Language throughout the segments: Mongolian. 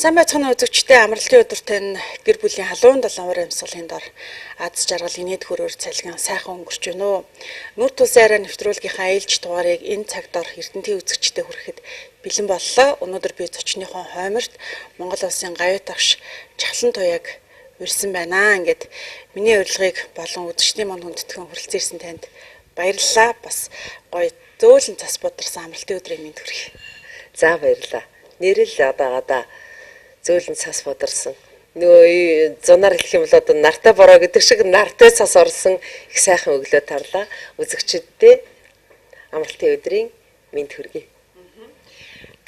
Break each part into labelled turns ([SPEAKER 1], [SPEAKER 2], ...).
[SPEAKER 1] Сайн байцгаана үзэгчдээ амралтын өдөр тань гэр бүлийн халуун 7 амьсгалын дор аз жаргалын нийт хөрөөр цалгин сайхан өнгөрч байна уу. Нүр тулсын арай нэвтрүүлгийнхаа ээлж дугаарыг энэ цаг дор Эрдэнэтийн үзэгчдэд хүрэхэд бэлэн боллоо. Өнөөдөр би зочныхон хойморт Монгол улсын гавьяа тавш Чавлан туяаг урьсан байна. Ингээд миний урилгыг болон үзэгчдийн манд хүндэтгэн хүрэлцэн ирсэн танд баярлалаа. Бас гоё зөөлөн цас бодорсон амралтын өдрийн мэнд хүргэе.
[SPEAKER 2] За баярлалаа. Нэрэл одоо зөөлөн цас бодорсон. Нөгөө зунаар хэлэх юм бол одоо нартай бороо гэдэг шиг нартай цас орсон их сайхан өглөө тарлаа. Үзэгчдээ амралтын өдрийн мэнд хүргэе.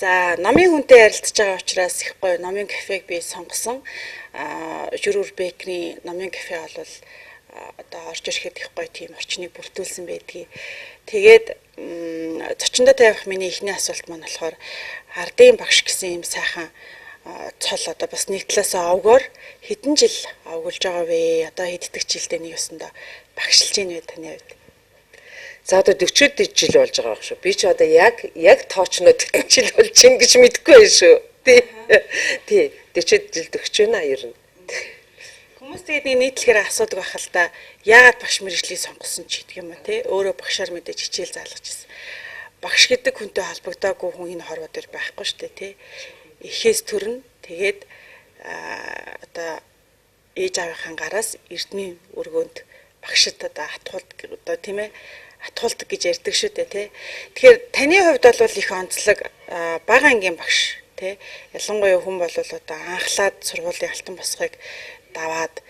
[SPEAKER 1] За номын хүнтэй ярилцж байгаа учраас их гоё номын кафег би сонгосон. Журүр бэкрийн номын кафе бол одоо орж ирэхэд их гоё тийм орчныг бүртгүүлсэн байдгийг. Тэгээд зочиндоо тавих миний эхний асуулт маань болохоор ардын багш гэсэн юм сайхан цол одоо бас нэг талаасаа овгоор хэдэн жил овгуулж байгаа вэ? Одоо хэддэг жилдээ нэг ёсондоо багшилж ийн вэ таны хувьд?
[SPEAKER 2] За одоо 40 жил болж байгаа байх шүү. Би ч одоо яг тоочноо 40 жил болж ин гэж мэдэхгүй байх шүү. Тий. 40 жил төгсөж байна ер нь.
[SPEAKER 1] Хүмүүс тэгээд нэг нийтлэгээр асуудаг байх л да. Яагаад багш мэргэжлийг сонгосон ч гэдэг юм а тий. Өөрөө багшаар мэдээж хичээл заалгаж ирсэн. Багш гэдэг хүнтэй холбогдоогүй хүн энэ хорвоо дээр байхгүй шүү дээ тий. Эхээс төрн тэгээд одоо ээж аавынхаа гараас эрдмийн өргөөнд багшид одоо атгуулдаг одоо тийм ээ атгуулдаг гэж ярьдаг шүү дээ тий. Тэгэхээр таны хувьд бол их онцлог бага ангийн багш тий. Ялангуяа хүн бол одоо анхлаад сургуулийн алтан босгыг даваад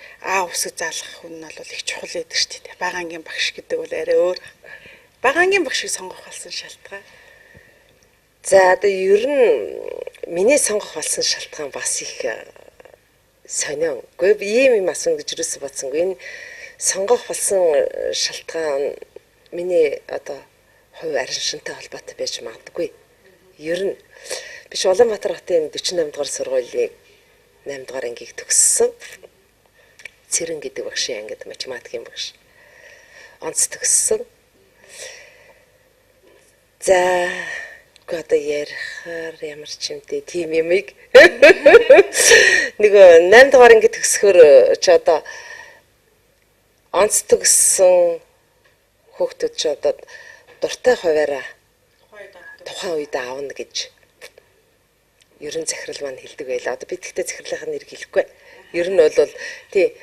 [SPEAKER 1] усыг заалгах хүн нь бол их чухал байдаг шүү дээ. Бага ангийн багш гэдэг бол арай өөр. Бага ангийн багшийг сонгох болсон шалтгаан.
[SPEAKER 2] За одоо ер нь миний сонгох болсон шалтгаан бас их сонион. Гэхдээ би ийм асууна гэж юусэн бодсонгүй. Энэ сонгох болсон шалтгаан миний одоо хувь арин шинтэй холбоотой байж магадгүй. Ер нь биш Улаанбаатар хотын 48 дугаар сургуулийн 8 дугаар ангийг төгссөн. Цэрэн гэдэг багшийн ангид математикийн багш. Онц төгссөн. За одоо ярихаар ямар ч юмтэй тийм юмыг нөгөө 8 дугаар анги төгсөхөөр ч одоо онц төгссөн хүүхдүүд ч одоо дуртай хуваараа тухайн үед аавна гэж ерөн захирал маань хэлдэг байлаа. Одоо би тэгтээ захирлынхаа нэрийг хэлэхгүй. Ер нь бол тий.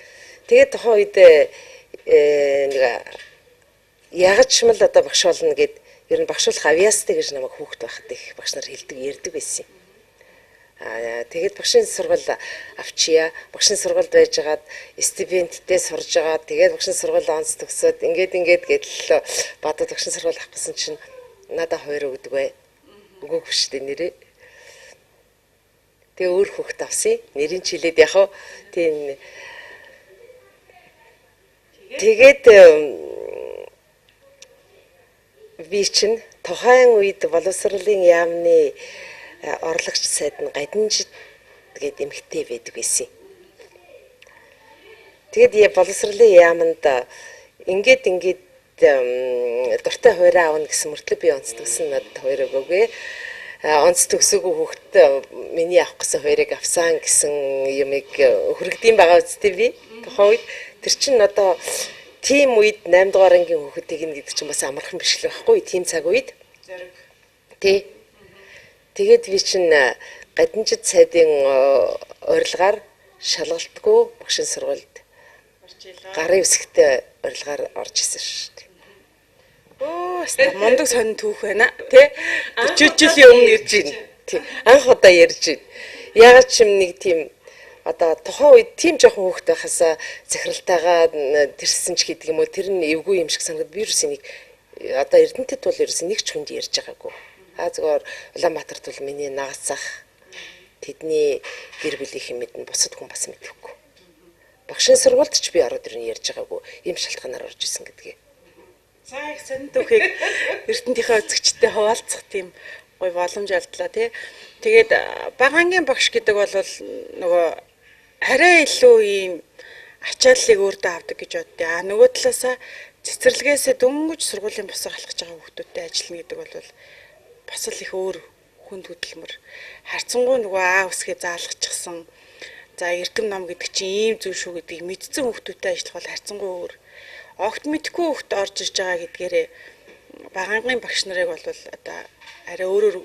[SPEAKER 2] Тэгээд тухайн үед нэг ягч мэл одоо багш болно гэд ер нь багшуулах авьяастай гэж намайг хүүхэд байхад их багш нар хэлдэг ярьдаг байсан. Тэгээд багшийн сургууль авчия. Багшийн сургуульд байжгаад стипендтэй сурж байгаа. Тэгээд багшийн сургууль онц төгсөөд ингээд гэдэл бодоод багшийн сургууль авах гэсэн чинь надад 2 өгдөг бай. Үгүй биш дээ нэрээ. Тэгээ өөр хүүхэд авсан. Нэрийн чилээд яхав. Тийм. Тэгээд би чинь тухайн үед боловсролын яамны орлогч сайд нь Гадинжид тэгээд эмэгтэй байдаг байсан. Тэгээд боловсролын яамд ингээд дуртай хуваараа аавна гэсэн мөртлөө би онц төгсөн надад хуваар өгөөгүй. Онц төгсөөгүй хүүхэд миний авах гэсэн хуваарийг авсан гэсэн юмыг хүргэдэм байгаа үстэй би. Тухайн үед тэр чинь одоо тийм үед 8 дугаар ангийн хүүхдийг ин гэдэг чинь бас амархан биш л байхгүй тийм цаг үед. Тий. Тэгээд би чинь Гадинжид сайдын урилгаар шалгалтгүй багшийн сургуульд гарын үсгтэй урилгаар орж исэн шүү дээ.
[SPEAKER 1] Мондөг сонин түүх байна тий. 40 жилийн өмнө ирж байна.
[SPEAKER 2] Тий. Анх удаа ярьж байна. Ягаад ч юм нэг тийм одоо тухайн үед тийм жоохон хүүхэд байхасаа захиралтайгаа тэрсэн ч гэдэг юм уу тэр нь эвгүй юм шиг санагдав. Вирус энийг одоо Эрдэнэтэд бол ерөөс нэг ч хүнд ярьж байгаагүй. Зүгээр Улаанбаатарт бол миний нагас зах тэдний гэр бүлийн мэднэ бусад хүн бас мэдэхгүй. Багшийн сургуульд ч би ороод ирнэ ярьж байгаагүй. Ийм шалтгаанаар орж исэн гэдгийг.
[SPEAKER 1] За их сонин түүхийг Эрдэнэтийнхээ үзэгчтэй хуваалцах тийм гоё боломж олдлоо тий. Тэгээд багаангийн багш гэдэг бол нөгөө арай илүү ийм ачааллыг өөртөө авдаг гэж боддё. Нөгөө талаасаа цэцэрлэгээсээ дөнгөж сургуулийн босоо халахж байгаа хүүхдүүдтэй ажиллана гэдэг бол бас л их өөр хүнд хөдөлмөр. Харьцангуй нөгөө аав үсгээ заалгачихсан. За эрдэм ном гэдэг чинь ийм зүйл шүү гэдгийг мэдсэн хүүхдүүдтэй ажиллах бол харьцангуй өөр. Огт мэдхгүй хүүхд орж ирж байгаа гэдгээрээ багангийн багш нарыг бол одоо арай өөрөөр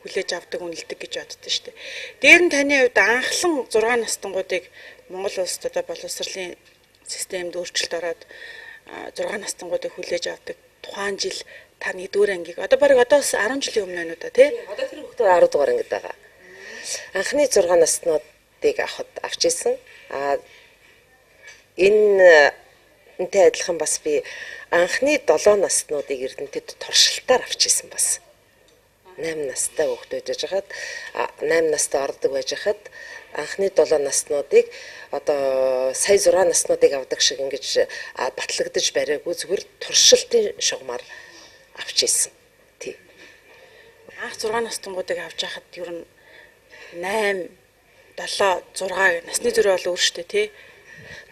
[SPEAKER 1] хүлээж авдаг, үнэлдэг гэж боддоо шүү дээ. Дээр нь таны хувьд анхлан 6 настангуудыг Монгол улсад одоо боловсролын системд өөрчлөлт ороод 6 настангуудыг хүлээж авдаг тухайн жил та 1-р ангийг одоо бараг одоос 10 жилийн өмнө байна уу да тий?
[SPEAKER 2] Одоо тэр хүүхдүүд 10 дугаар ангид байгаа. Анхны 6 наснуудыг авч исэн. Энэтэй адилхан бас би анхны 7 наснуудыг Эрдэнэтэд туршилтаар авч исэн бас. 8 настай хүүхдүүд байж хаад 8 настай ордог байж хаад анхны 7 наснуудыг одоо сая 6 наснуудыг авдаг шиг ингэж батлагдаж бариагүй зүгээр туршилтын шугамар авч исэн. Тий.
[SPEAKER 1] Анх 6 настангуудыг авч яхад ер нь 8, 7, 6 насны зөрүү бол өөр шүү дээ тий.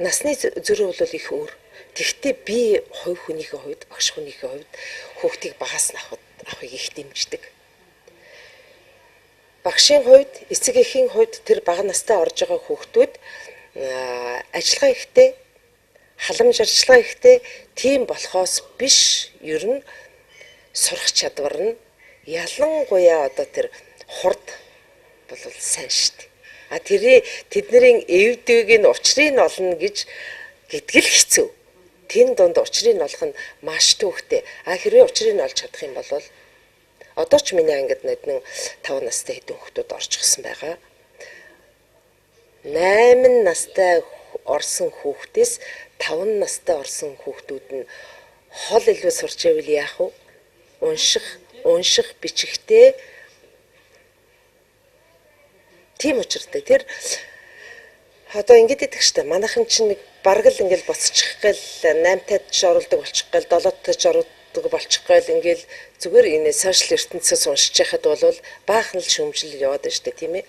[SPEAKER 2] Насны зөрүү бол их өөр. Гэхдээ би хувь хүнийхээ хувьд, багш хүнийхээ хувьд хүүхдийг багаас нь авахыг их дэмждэг. Багшийн хувьд, эцэг эхийн хувьд тэр бага настай орж байгаа хүүхдүүд ажиллагаа ихтэй, халамж ажиллагаа ихтэй тийм болохоос биш ер нь сурах чадвар нь ялангуяа одоо тэр хурд бол сайн шүү дээ. Тэдний эвдвийг нь учрыг нь олно гэдг л хэцүү. Тэн донд учрыг нь олох нь маш төвхтэй. Хэрвээ учрыг нь олж чадах юм бол одоо ч миний ангид нэгэн 5 настай хэдэн хүүхдүүд орчихсон байгаа. 8 настай орсон хүүхдээс 5 настай орсон хүүхдүүд нь хол илүү сурч ивэл яах вэ? Унших бичихтэй тийм учиртай. Тэр одоо ингэж идэх штэ. Манайхан чинь нэг бараг л ингээл буцчих гээл 8-тад ч оролдог болчих гээл 7-тад ч оролдог болчих гээл ингээл зүгээр энэ сошиал ертөнцөөс уншиж яхад бол баахан л шөмжлөл яваад байна штэ тийм ээ.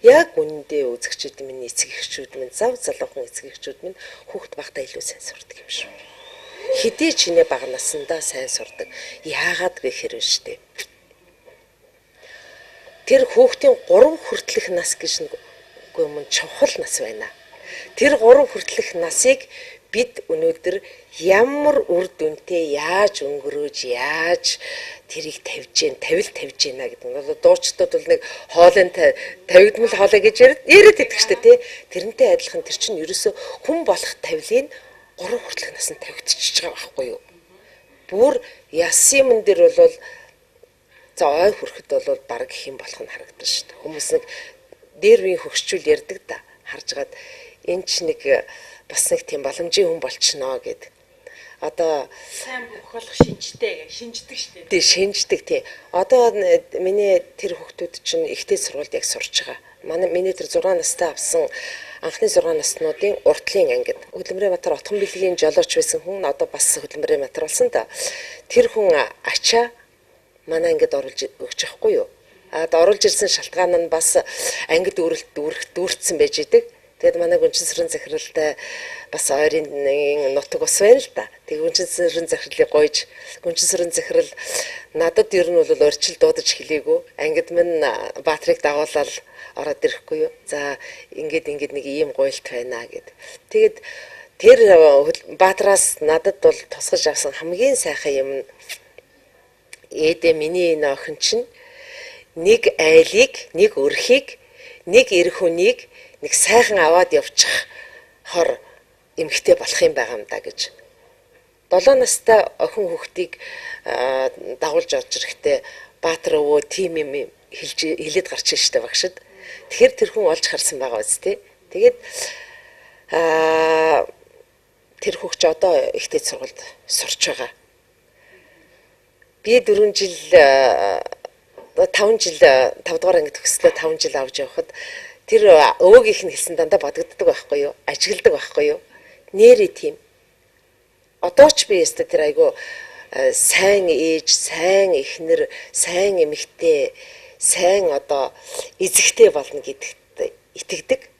[SPEAKER 2] Яг үнэндээ үзэгчид минь эцэг эхчүүд минь зав залуухан эцэг эхчүүд минь хүүхд багтаа илүү сайн сурдаг юм шүү. Хэдий ч нэ бага насандаа сайн сурдаг. Яагаад гэхээр штэ. Тэр хүүхдийн 3 хүртэлх нас гэж нэг юм чухал нас байна. Тэр 3 хүртэлх насыг бид өнөөдөр ямар үр дүнтэй яаж өнгөрөөж яаж тэрийг тавьж гэнэ гэдэг нь дуучдад бол нэг хоолын тавигдмал хоолой гэж яриад байдаг шүү дээ тий. Тэрнтэй адилхан тэр чинь ерөөсө хүн болох тавилын 3 хүртэлх наснд тавигдчихж байгаа байхгүй юу? Бүр яс юм дээр бол за ой хүрэхэд бол баг гэх юм болох нь харагдана шүү дээ. Хүмүүс нэг дээр үеийн хөгшчүүл ярьдаг да. Харж гад энэ ч нэг бас нэг тийм боломжийн хүн болчихноо гэд. Одоо
[SPEAKER 1] сайн бүх болох шинжтэй шинждэг шүү дээ.
[SPEAKER 2] Тий шинждэг тий. Одоо миний тэр хүүхдүүд чинь ихтэй сургуульд яг сурч байгаа. Миний тэр 6 настай авсан анхны 6 наснуудын уртлын ангид Хөдөлмөрийн Батар отхон бэлгийн жолооч байсан хүн одоо бас Хөдөлмөрийн Батар болсон да. Тэр хүн ачаа манай ангид оруулж өгч явахгүй юу? Оруулж ирсэн шалтгаан нь бас ангид дүүрэлтсэн байж идэг. Тэгэд манай гүнжинсрэн захиралтай бас ойрын нутаг ус байна л да. Тэг гүнжинсрэн захирлыг гойж гүнжинсрэн захирал надад ер нь бол орчил дуудаж хэлээгүй. Ангид минь Баатрыг дагуулаад ороод ирэхгүй юу. За ингээд нэг ийм гуйлт байна гэд. Тэгэд тэр Баатараас надад бол тусгаж авсан хамгийн сайхан юм нь ээдэ миний энэ охин чинь нэг айлыг, нэг өрхийг, нэг эр хүнийг нэг сайхан аваад явчих хор эмхтэй болох юм байгаа юм да гэж. 7 настай охин хүүхдийг дагуулж орж ирэхдээ Баатар өвөө тим юм хэлээд гарч ийн штэ багшд. Тэгэхээр тэр хүн олж харсан байгаа үст тий. Тэгээд тэр хүүхч одоо ихтэй сургуульд сурч байгаа. Би 4 жил 5 дугаар анги төгслөө 5 жил авч явхад тэр өвөөгийнх нь хэлсэн дандаа бодогддог байхгүй юу? Ажигладаг байхгүй юу? Нэрээ тийм. Одоо ч би ястаа тэр айгу сайн ээж, сайн эхнэр, сайн эмэгтэй, сайн одоо эзэгтэй болно гэдэгт итгэдэг.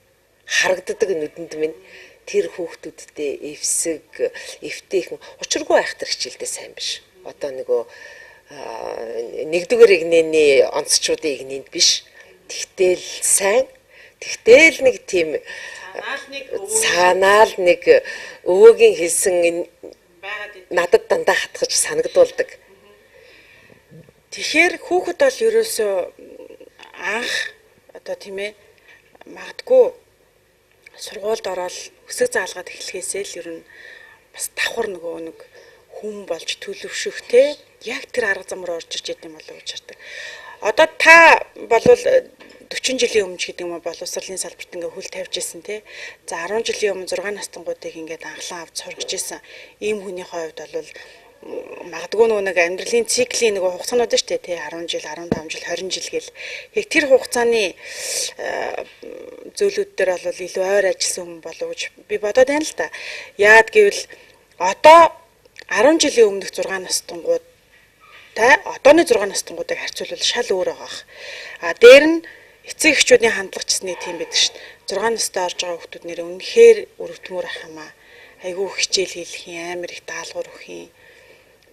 [SPEAKER 2] Харагддаг нүдэнд минь тэр хүүхдүүдтэй эвсэг, эвтэйхэн учиргүй айхтар хичээлдээ сайн биш. Одоо нөгөө нэгдүгээр игнэний онцчуудын игнэнд биш. Тэгтэл сайн. Тэгтэл нэг тийм санаал нэг өвөөгийн хэлсэн надад дандаа хатгаж санагдуулдаг.
[SPEAKER 1] Тэгэхээр хүүхэд бол ерөөсөө анх одоо тийм ээ магадгүй сургуульд ороод өсөг заалгаад эхлэхээсээ л ер нь бас давхар нэг хүн болж төлөвшөх те яг тэр арга зам руу орж иж яд юм болов уу гэж хардаг. Одоо та болвол 40 жилийн өмнө гэдэг юм бол боловсролын салбарт ингээ хөл тавьж ирсэн те. За 10 жилийн өмнө 6 настангуудыг ингээд анхлан авч сургаж ирсэн. Ийм хүний хувьд бол магадгүй нэг амьдралын циклийн нэг хугацаанууд шүү дээ тий 10 жил, 15 жил, 20 жил гэл. Яг тэр хугацааны зөвлөд дээр бол илүү ойр ажилласан хүн болов гэж би бодоод байна л да. Яад гэвэл одоо 10 жилийн өмнөх 6 настангууд одооны 6 настангуудыг харьцуулбал шал өөр байгаа. А дээр нь эцэг эхчүүдийн хандлага ч гэсэн тийм байдаг шүү дээ. 6 настай орж байгаа хүмүүс нэр үнэхээр өрөвдмөр ахамаа. Айгүй хичээл хийх юм, амар их даалгавар өгөх юм.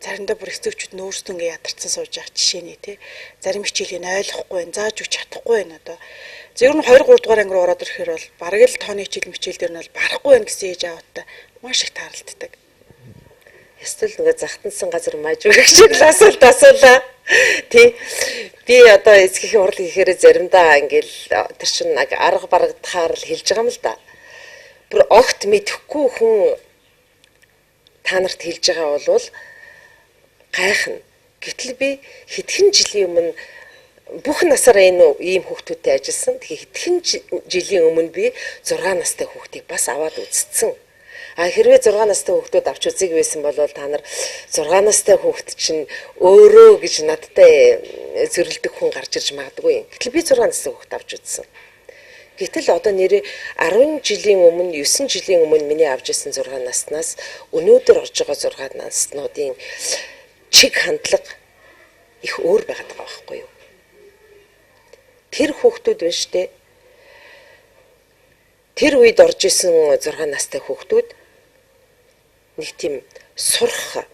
[SPEAKER 1] Заримдаа бүр эцэгчүүд нь өөрсдөө ингээ ядарсан сууж байгаа жишээ нэ тий. Зарим хичээлийг ойлгохгүй байх, зааж өгч чадахгүй байна одоо. Зөвхөн 2 3 дугаар анги руу ороод ирэхээр бол бараг л тооны хичээл дээр нь бол барахгүй байна гэсэн ээж аавтай маш их тааралддаг.
[SPEAKER 2] Эсвэл нөгөө захтансан газар маж өгөх шиг л асуулаа. Тий. Би одоо эцгийн урал хийхээр заримдаа ингээл тэр чин нэг арга барагдахаар л хэлж байгаа юм л да. Бүр огт мэдэхгүй хүн та нарт хэлж байгаа бол гайхна. Гэтэл би хэдхэн жилийн өмнө бүх насаараа энэ ийм хүүхдүүдтэй ажилласан. Тэгэхээр хэдхэн жилийн өмнө би 6 настай хүүхдийг бас аваад үзсэн. А хэрвээ 6 настай хүүхдүүд авч үзье гэсэн бол та нар 6 настай хүүхд чинь өөрөө гэж надтай зөрөлдөх хүн гарч ирж магадгүй. Гэтэл би 6 настай хүүхд авч үзсэн. Гэтэл одоо нэрээ 10 жилийн өмнө 9 жилийн өмнө миний авч ирсэн 6 наснаас өнөөдөр орж байгаа 6 наснуудын чиг хандлага их өөр байгаад байгаа байхгүй юу? Тэр хүүхдүүд байна штэ. Тэр үед орж исэн 6 настай хүүхдүүд нэг тийм сурах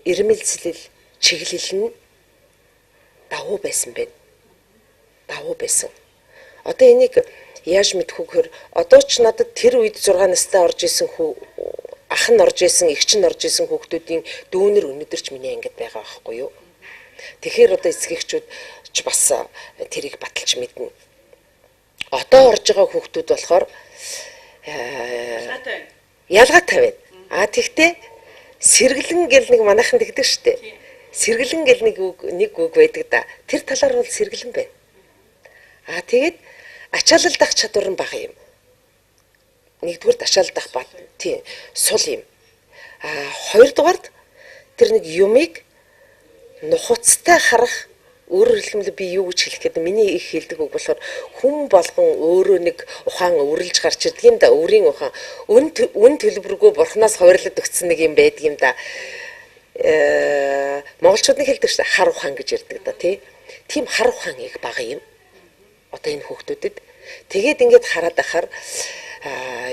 [SPEAKER 2] ирмэлцэл чиглэл нь давуу байсан байна. Давуу байсан. Одоо энийг яаж мэдэх вэ гэхээр одоо ч надад тэр үед 6 настай орж исэн ах нь орж исэн, эгч нь орж исэн хүүхдүүдийн дүүнэр өнөдөрч миний ангид байгаа байхгүй юу? Тэгэхээр одоо эцэгчүүд ч бас тэрийг баталж мэднэ. Одоо орж байгаа хүүхдүүд болохоор ялгаатай байна. А тэгтээ сэргэлэн гэл нэг манайхан тэгдэг штэ. Сэргэлэн гэл нэг үг байдаг да. Тэр талаар бол сэргэлэн байна. А тэгээд ачаалалдах чадвар нь бага юм. Нэгдүгээр ачаалдах бат тийм сул юм. А хоёрдугаард тэр нэг юмыг нухацтай харах өөрөөр хэлбэл би юу гэж хэлэх гээд миний их хэлдэг үг болохоор хүн болгон өөрөө нэг ухаан өвөрлж гарч ирдэг юм да. Өврийн ухаан үн төлбөргүй бурхнаас хуваарлаад өгсөн нэг юм байдаг юм да. Монголчууд нэг хэлдэг шүү дээ хар ухаан гэж ярьдаг да тий. Тийм хар ухаан их бага юм. Одоо энэ хүүхдүүдэд тэгээд ингээд хараад ахаар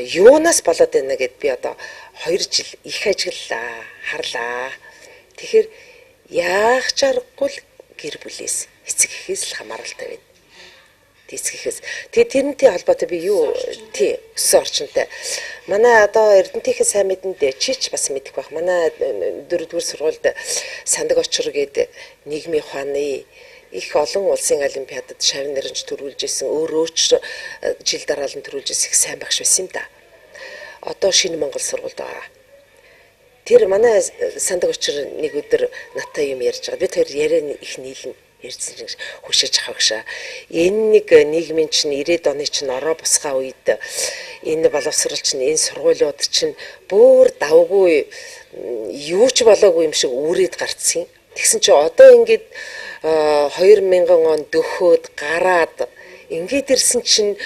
[SPEAKER 2] юунаас болоод байна гэд би одоо 2 жил их ажиллаа харлаа. Тэгэхээр яах чаргагүй л гэр бүлээс эцэг эхээс л хамааралтай байна. Эцэг эхээс. Тэгээд тэрнтэй холбоотой би юу тий өссөн орчинтай. Манай одоо Эрдэнэтийн сайн мэдэнд чич бас мэдэх байх. Манай 4-р сургуульд Сандаг очор гээд нийгмийн ухааны их олон улсын олимпиадад шавь нэрэнж төрүүлж исэн өөрөө ч жил дараалан төрүүлж исэн их сайн багш байсан юм да. Одоо шинэ Монгол сургуульд байгаа. Тэр манай Сандаг очор нэг өдөр надтай юм ярьж байгаа. Бид хоёр яриа их нийлэн ярьсан чинь хүшээж авахшаа. Энэ нэг нийгмийн чинь 90-ад оны чинь ороо бусгаа үед энэ боловсрал чинь энэ сургуулиуд чинь бүр давгүй юу ч болоогүй юм шиг үүрээд гарцсан. Тэгсэн чинь одоо ингээд 2000 он дөхөөд гараад ингээд ирсэн чинь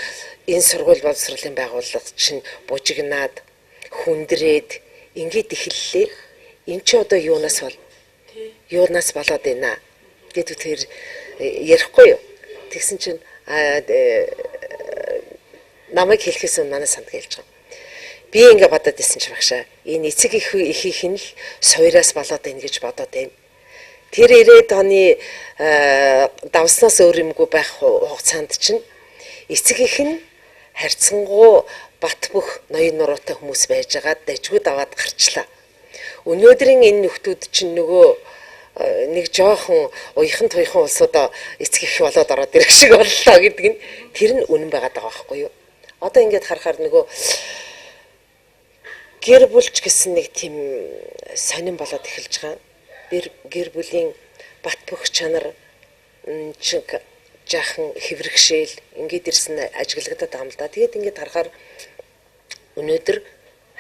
[SPEAKER 2] энэ сургууль боловсролын байгууллага чинь бужигнаад хүндрээд ингээд эхэллээ. Энд чи одоо юунаас болоод байна гэдэг тэр ярихгүй юу. Тэгсэн чинь намайг хэлэхээс өмнө манай санд гэлж байгаа. Би ингээд бодоод исэн ч багшаа. Энэ эцэг их нь л суураас болоод байна гэж бодоод байна. тэр 90-ад оны давснаас өөр юмгүй байх хугацаанд чинь эцэг их нь харьцангуй бат бөх ноён нуруутай хүмүүс байжгаад дажгууд аваад гарчлаа. Өнөөдрийн энэ нөхдүүд чинь нөгөө нэг жоохон уяхан туяхан улсуудаа эцэг их болоод ороод ирэх шиг боллоо гэдэг нь тэр нь үнэн байгаад байгаа байхгүй юу? Одоо ингээд харахаар нөгөө гэр бүлч гэсэн нэг тийм сонирн болоод эхэлж байгаа. Гэр бүлийн бат бөх чанар чиг жаахан хэврэгшээл ингээд ирсэн ажиглагдаад байгаа юм л да. Тэгээд ингээд харахаар өнөөдөр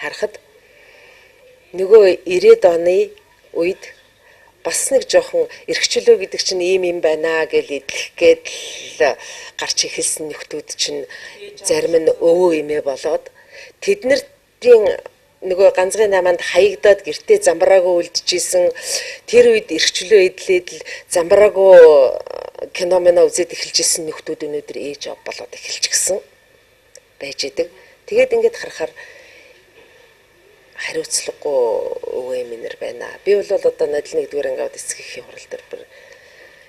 [SPEAKER 2] харахад нөгөө 90-ад оны үед бас нэг жоохон эрхчлөө гэдэг чинь ийм байна гэж идэх гээд гарч эхэлсэн нөхдүүд чинь зарим нь өвөө эмээ болоод тэднэрийн нөгөө ганцхан наманд хаягдаад гэртээ замбраагүй үлдчихсэн тэр үед эрхчлөө идлээд л замбраагүй кино мэнэ үзээд эхэлжсэн нөхдүүд өнөөдөр ээж ав болоод эхэлчихсэн байж идэг. Тэгээд ингээд харахаар хариуцлагагүй өвөө эмээр байна. Би бол одоо надад нэгдүгээр ангиуд эцэг эхийн хурал дээр бүр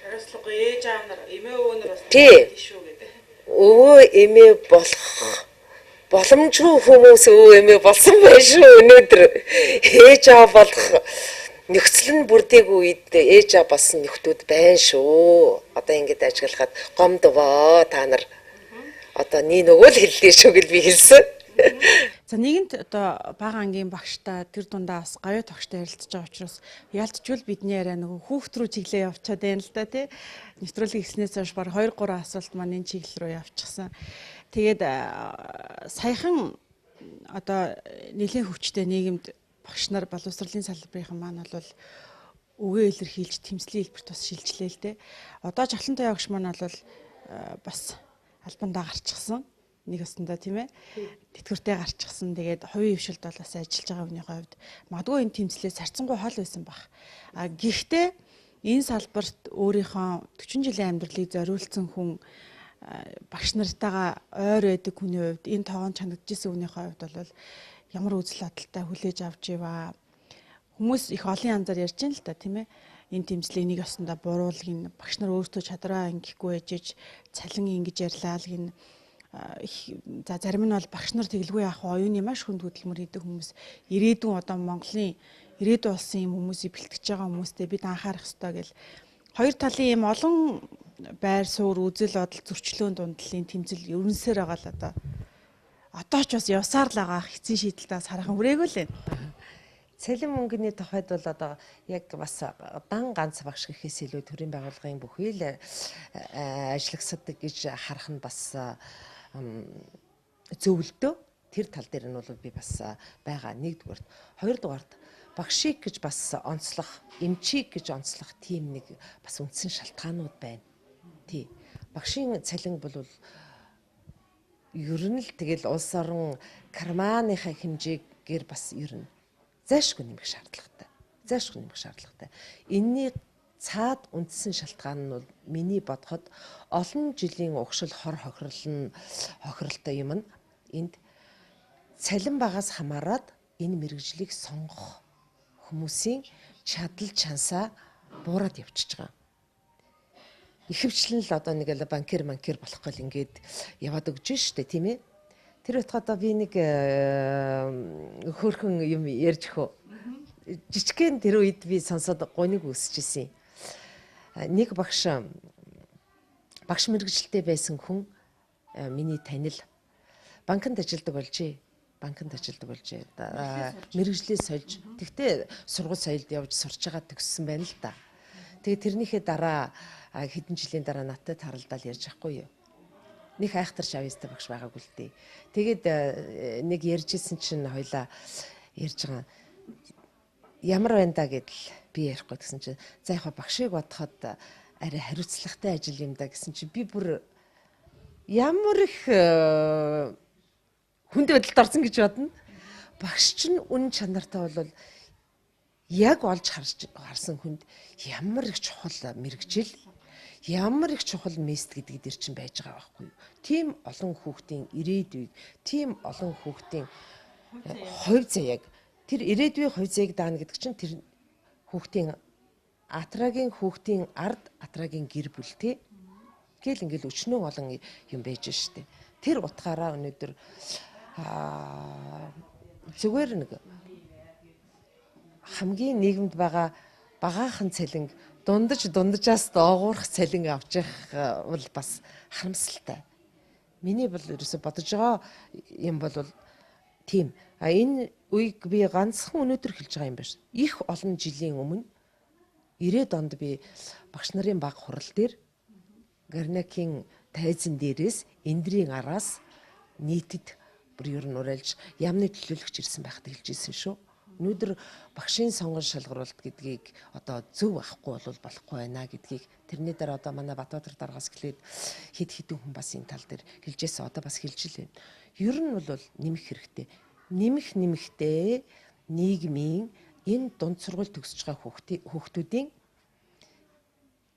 [SPEAKER 1] хариуцлагагүй ээж аав нар эмээ өвөө нар бас
[SPEAKER 2] тийш үү гэдэг. Өвөө эмээ болох боломжгүй хүмүүс өвөө эмээ болсон байх шүү өнөөдөр. Ээж аав болох нөхцөл нь бүрдээгүй үед ээж аав болсон нөхдүүд байна шүү. Одоо ингэж ажиглахад гомдвоо та нар. Одоо нэг нөгөө л хэллээ шүү гэж би хэлсэн.
[SPEAKER 1] За нэгэнт одоо бага ангийн багштай тэр дундаа бас гавьяа тогштой ярилцж байгаа учраас ялцчвал бидний яриа нөгөө хүүхд рүү чиглээ явчихад байна л да тий. Нэвтрүүлэг хийснээс хойш баг 2 3 асуулт маань энэ чиглэл рүү явчихсан. Тэгээд саяхан одоо нэлийн хүчтэй нийгэмд багш нар боловсролын салбарын маань бол үгээ илэрхийлж тэмцлийн хэлбэрт бас шилжлээ л дээ. Одоо жавхлантай явагч маань бол бас албандаа гарчихсан. Нэг өсөндөө тийм ээ тэтгэвртэй гарчихсан. Тэгээд хувийн хвшилд бол бас ажиллаж байгаа хүнийхээ хувьд магадгүй энэ тэмцлээс харьцангуй хол байсан баг. Гэхдээ энэ салбарт өөрийнхөө 40 жилийн амьдралыг зориулсан хүн багш нартайгаа ойр байдаг хүний хувьд энэ тоон чанагдчихсан хүнийхээ хувьд бол ямар үзэл бодолтой хүлээж авч иваа. Хүмүүс их олон янзаар ярьж байна л да тийм ээ. Энэ тэмцлийг нэг өсөндөө буруулгын багш нар өөрсдөө чадвараа ингэхгүй ээжж цалин ингэж ярьлаа л гин. За зарим нь бол багш нар тэглгүй яах вэ? Оюуны маш хүнд хөдөлмөр хийдэг хүмүүс ирээдүйн одоо Монголын ирээдүйн улсын юм хүмүүсийг бэлтгэж байгаа хүмүүстэй бид анхаарах ёстой гэл хоёр талын юм олон байр суур үзэл бодол зөрчлөөнд дундлын тэмцэл ерөнсөөр байгаа л одоо ч бас явсаар л байгаа хэцэн шийдэлтээс харахын хүрээгүй л байна.
[SPEAKER 2] Цалин мөнгөний тухайд бол одоо яг бас дан ганц багш гэхээс илүү төрийн байгууллагын бүхий л ажиллагсдаг гэж харах нь бас зөвлөдөө тэр тал дээр нь бол би бас байгаа нэгдүгээрт. Хоёрдугаарт багшийг гэж бас онцлох, эмчийг гэж онцлох тийм нэг бас үндсэн шалтгаанууд байна. Тий. Багшийн цалин бол ер нь л тэгэл улс орон карманыхаа хэмжээгээр бас ер нь зайшгүй нэмэх шаардлагатай. Зайшгүй нэмэх шаардлагатай. Энэний цаад үндсэн шалтгаан нь бол миний бодоход олон жилийн угшил хор хохиролтой юм нь энд цалин багаас хамаарат энэ мэрэгжлийг сонгох хүмүүсийн чадал чансаа буураад явчихж байгаа. Ихэвчлэн л одоо нэг л банкир болох гэл ингээд яваад өгч штэ тийм ээ. Тэр утгаараа би нэг хөөрхөн юм ярьж хөө. Жижигхэн тэр үед би сонсоод гуниг үсчихсэн. Нэг багш мэрэгжилтэй байсан хүн миний танил банкнд ажилдаг болжээ. Мэрэгжлээ сольж. Тэгтээ сургууль соёлд явж сурч байгаа төгссөн байна л да. Тэгээ тэрнийхээ дараа хэдэн жилийн дараа надтай таралдаал ярьж байхгүй юу? Нэг айхтар шавьяастай багш байгаагүй л дээ. Тэгээд нэг ярьжсэн чинь хоёлаа ярьж байгаа. Ямар байна да гэдэл би ярихгүй гэсэн чинь за яг багшийг бодоход арай хариуцлагатай ажил юм да гэсэн чинь би бүр ямар их хүнд байдалд орсон гэж бодно. Багш чинь үн чанартай бол яг олж харсан хүнд ямар их чухал мэрэгжил, ямар их чухал мест гэдэг дээр чинь байж байгаа байхгүй юу. Тийм олон хүүхдийн ирээдүйг, тийм олон хүүхдийн хувь заяаг, тэр ирээдүйн хувь заяаг даана гэдэг чинь тэр хүүхдийн Атрагийн хүүхдийн ард атрагийн гэр бүл тий. Гэл ингээл өчнөө олон юм байж штэ. Тэр утгаараа өнөөдөр зүгээр нэг хамгийн нийгэмд байгаа багаахан цалин дундажаас доогуурх цалин авч явах бол бас харамсалтай. Миний бол ерөөсө бодож байгаа юм бол тийм. Энэ үеиг би ганцхан өнөөдөр хэлж байгаа юм байна. Их олон жилийн өмнө 90-ад онд би багш нарын баг хурал дээр Гарнакийн тайзан дээрээс эндрийн араас нийтэд бүр ер нь урайлж ямны төлөөлөгч ирсэн байхад хэлж ирсэн шүү. Өнөөдөр багшийн сонгон шалгаруулалт гэдгийг одоо зөв авахгүй бол болохгүй байна гэдгийг тэрний дараа одоо манай Батбаатар даргаас гэлээд хэд хэдэн хүн бас энэ тал дээр хэлжээсэн одоо бас хэлж л байна. Ер нь бол нэмэх хэрэгтэй. Нэмэхдээ нийгмийн энэ дунд сургууль төгсөж байгаа хүүхдүүдийн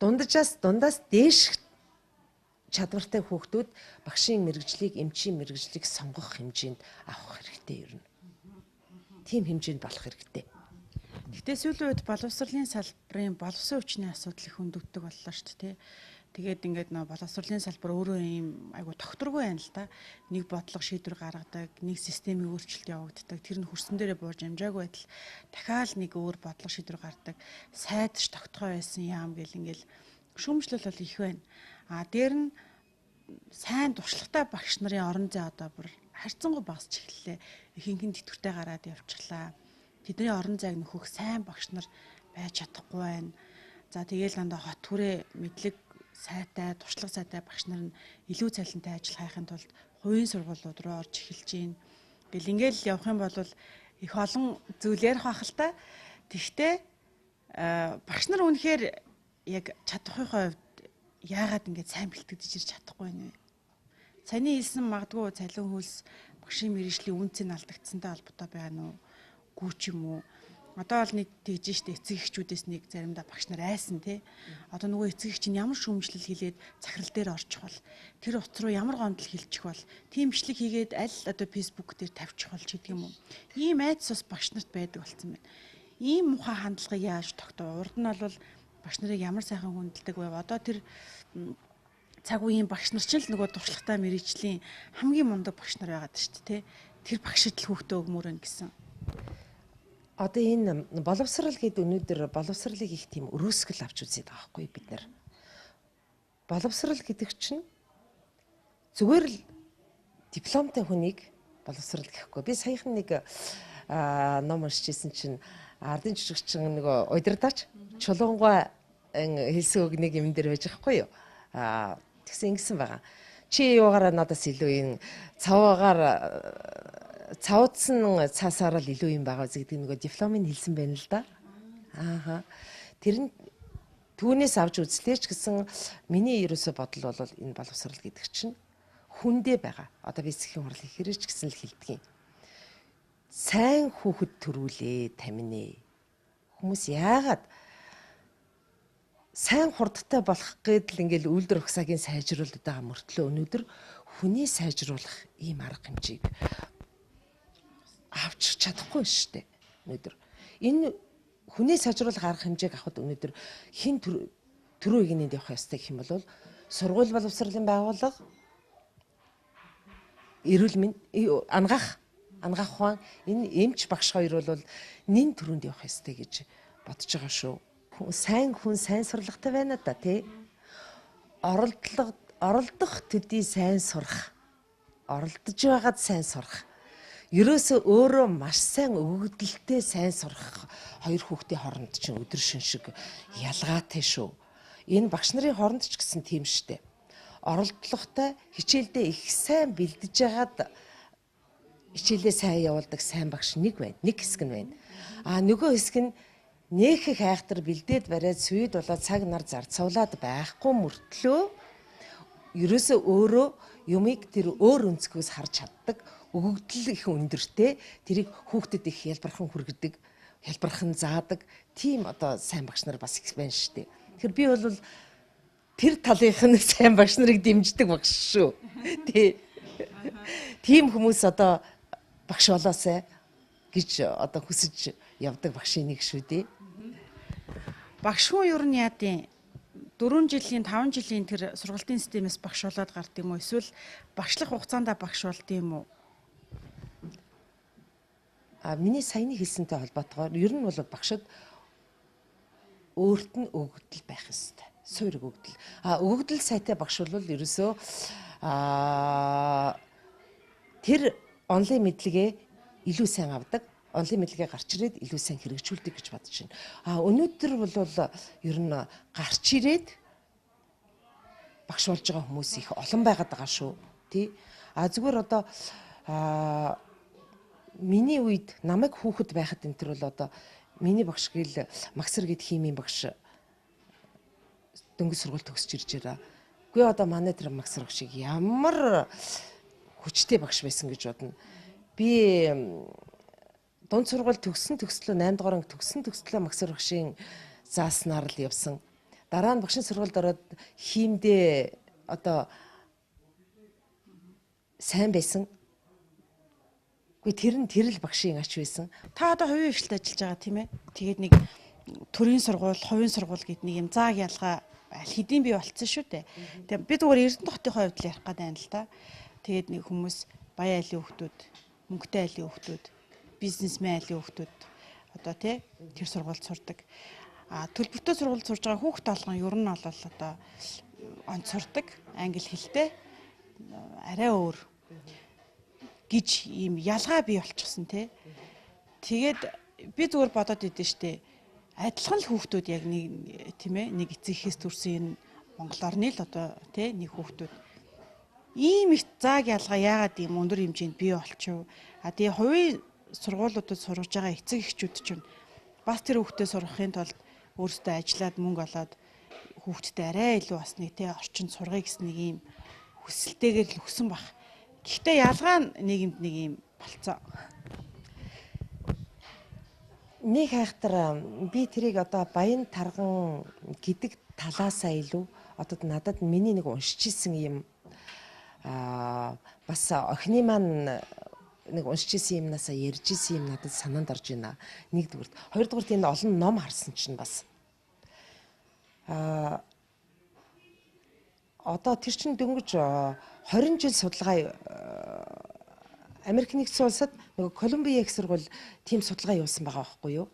[SPEAKER 2] дундаас дээш чадвартай хүүхдүүд багшийн мэрэгжлийг, эмчийн мэрэгжлийг сонгох хэмжээнд авах хэрэгтэй ер нь. Тийм хэмжээнд болох хэрэгтэй.
[SPEAKER 1] Гэтэ сүүлийн үед боловсролын салбарын боловсон хүчний асуудал их өндөгдөг боллоо шүү дээ. Тэгээд ингээд нөө боловсролын салбар өөрөө ийм айгу тогтворгүй байна л да. Нэг бодлого шийдвэр гаргадаг, нэг системийн өөрчлөлт явагддаг. Тэр нь хөрсөн дээрээ бууж амжаагүй байтал дахиад нэг өөр бодлого шийдвэр гаргадаг. Сайдч тогтгой байсан яам гэл ингээл шүүмжлэл бол их байна. Дээр нь сайн туршлагатай багш нарын орон зай одоо бүр харьцангуй багасч эхэллээ. Ихэнх нь тэтгэвртэй гараад явчихлаа. Тэдний орон зайг нөхөх сайн багш нар байж чадахгүй байна. За тэгээл дандаа хот хүрээ мэдлэг сайтай, туршлага сайтай багш нар нь илүү цалинтай ажил хайхын тулд хувийн сургуулиуд руу орж эхэлж байна. Гэл ингээл явах юм бол их олон зүйл ярих байх л та. Тэгвэл багш нар үнэхээр яг чадахын хувьд яагаад ингэж сайн бэлтгэж ирж чадахгүй юм бэ? Саяны хэлсэн магадгүй цалин хөлс багшийн мэргэжлийн үнцэн алдагдсантай холбоотой байгаа нь гүү ч юм уу? Одоо бол нэг тэгж штэ эцэг эхчүүдээс нэг заримдаа багш нар айсан тий. Одоо нөгөө эцэг эхч нь ямар шүүмжлэл хийлээд захирал дээр орчих бол тэр утас руу ямар гомдол хилчих бол тийм бичлэг хийгээд аль одоо фэйсбүүк дээр тавьчих болж гэдэг юм уу? Ийм айдас бас багш нарт байдаг болсон байна. Ийм муухай хандлагыг яаж тогтоо? Урд нь бол багш нарыг ямар сайхан хүндэлдэг байв. Одоо тэр цаг үеийн багш нар ч л нөгөө туршлагатай мэргэжлийн хамгийн мундаг багш нар байгаад шүү дээ. Тэр багшид л хүүхдээ өгмөр байна гэсэн.
[SPEAKER 2] Одоо энэ боловсрал гэдэг өнөөдөр боловсралыг их тийм өрөөсгөл авч үзээд байгаа байхгүй бид нар. Боловсрал гэдэг чинь зүгээр л дипломтой хүнийг боловсрал гэхгүй. Би саяхан нэг ном уншижсэн чинь ардын жижигчин нөгөө удирдаач чулуунгой хэлсэн үг нэг юм дээр байж байхгүй юу? Тэгсэн ингэсэн байгаа. Чи юугаараа надаас илүү энэ цавцсан цаасаар л илүү юм байгаа гэдэг нөгөө дипломыг хэлсэн байна л да. Тэр нь түүнээс авч үзлээ ч гэсэн миний ерөөсө бодол бол энэ боловсрал гэдэг чинь хүндээ байгаа. Одоо би засгийн хурлын хэрэгч гэсэн л хэлдэг юм. Сайн хүүхэд төрүүлээ таминэ. Хүмүүс яагаад сайн хурдтай болох гэдэл ингээл үйлдвэр ухсаагийн сайжруулалт байгаа мөртлөө өнөөдөр хүний сайжруулах ийм арга хэмжээг авч чадахгүй шүү дээ. Өнөөдөр энэ хүний сайжруулах арга хэмжээг авахд өнөөдөр хин төрөө игнэнд явах ёстой гэх юм бол сургууль боловсролын байгууллага, эрүүл мэнд, ангаах ухаан энэ эмч багш хоёр бол нэн төрөнд явах ёстой гэж бодож байгаа шүү. Сайн хүн сайн сурлагатай байна да тий. Оролдох төдий сайн сурах. Оролдож байгаад сайн сурах. Ерөөсөө өөрөө маш сайн өгөгдөлтэй сайн сурах хоёр хүүхдийн хооронд чинь өдөр шиншиг ялгаатай шүү. Энэ багш нарын хооронд ч гэсэн тийм штэ. Оролдлоготой хичээлдээ их сайн бэлдэж байгаад хичээлээ сайн явуулдаг сайн багш нэг байна. Нэг хэсэг нь байна. Нөгөө хэсэг нь нээхэх айхтар бэлдээд бариад сүйд болоод цаг нар зарцуулаад байхгүй мөртлөө ерөөсөө өөрөө юмыг тэр өөр өнцгөөс харж чаддаг өгөгдөл их өндөртэй тэрийг хүүхдэд их ялбархан хүргэдэг ялбархан заадаг тийм одоо сайн багш нар бас их байна шүү дээ. Тэгэхээр би бол тэр талынх нь сайн багш нарыг дэмждэг багш шүү. Тийм хүмүүс одоо багш болоосай гэж одоо хүсэж явдаг багшийн нэг шүү дээ.
[SPEAKER 1] багш хүн ер нь яадیں۔ 4 жилийн 5 жилийн тэр сургалтын системээс багш болоод гард юм уу? Эсвэл багшлах хугацаанд багш болд юм уу?
[SPEAKER 2] Миний саяны хэлсэнтэй холбоотойгоор ер нь бол багшд өөрт нь өгөгдөл байх ёстой. Суурь өгөгдөл. Өгөгдөл сайтай багш бол ерөөсөө тэр онлын мэдлэгээ илүү сайн авдаг. Онлын мэдлэгээ гарч ирээд илүү сайн хэрэгжүүлдэг гэж бодож байна. Өнөөдөр бол ер нь гарч ирээд багш болж байгаа хүмүүс их олон байгаад байгаа шүү. Тий. Зүгээр одоо миний үед намайг хүүхэд байхад энэ төр бол одоо миний багш гээл Максар гэд химийн багш дөнгөж сургууль төгсөж ирж байгаа. Үгүй одоо манай тэр Максар шиг ямар хүчтэй багш байсан гэж бодно. Би дунд сургууль төгслөө 8 дугаар анги төгслөө Максар багшийн зааснаар л явсан. Дараа нь багшийн сургуульд ороод хиймдээ одоо сайн байсан. Тэр л багшийн ач байсан.
[SPEAKER 1] Та одоо хувийн хвшилт ажиллаж байгаа тийм ээ. Тэгээд нэг төрийн сургууль, хувийн сургууль гэд нэг юм зааг ялгаа аль хэдийн бий болцсон шүү дээ. Тэгээд би зүгээр Эрдэнэ хотын хувьд л ярих гээд байна л да. Тэгээд нэг хүмүүс баян айлын хүүхдүүд, мөнгөтэй айлын хүүхдүүд, бизнесмен айлын хүүхдүүд одоо тэр сургуульд сурдаг. Төлбөртэй сургуульд сурж байгаа хүүхд толгон ер нь бол одоо онц сурдаг, англи хэлтэй арай өөр гэж ийм ялгаа бий болчихсон тий. Тэгээд би зүгээр бодоод идэв штэ. Адилхан л хүүхдүүд яг нэг тийм ээ нэг эцэгхээс төрсэн энэ Монгол орны л одоо тий нэг хүүхдүүд ийм их зааг ялгаа яагаад ийм өндөр хэмжээнд бий болчихв. Тэгээ хувийн сургуулиудад сурж байгаа эцэг эхчүүд чинь бас тэр хүүхдэд сургахын тулд өөрсдөө ажиллаад мөнгө олоод хүүхдэд арай илүү бас нэг тий орчинд сургая гэсэн нэг ийм хүсэлтэйгээр л өгсөн баг. Гэхдээ ялгаа нийгэмд нэг юм болцоо.
[SPEAKER 2] Нэг хайхтар би тэрийг одоо баян тарган гэдэг талаасаа илүү одоо надад миний нэг уншиж исэн юм бас охины маань нэг уншиж исэн юмнасаа ярьж исэн юм надад санаанд орж байна. Нэгдүгürt, хоёрдугürt энэ олон ном харсан чинь бас одоо тэр чинь дөнгөж 20 жил судалгаа Америк нэгдсэн улсад нөгөө Колумбия их сургууль тийм судалгаа явуулсан байгаа байхгүй юу?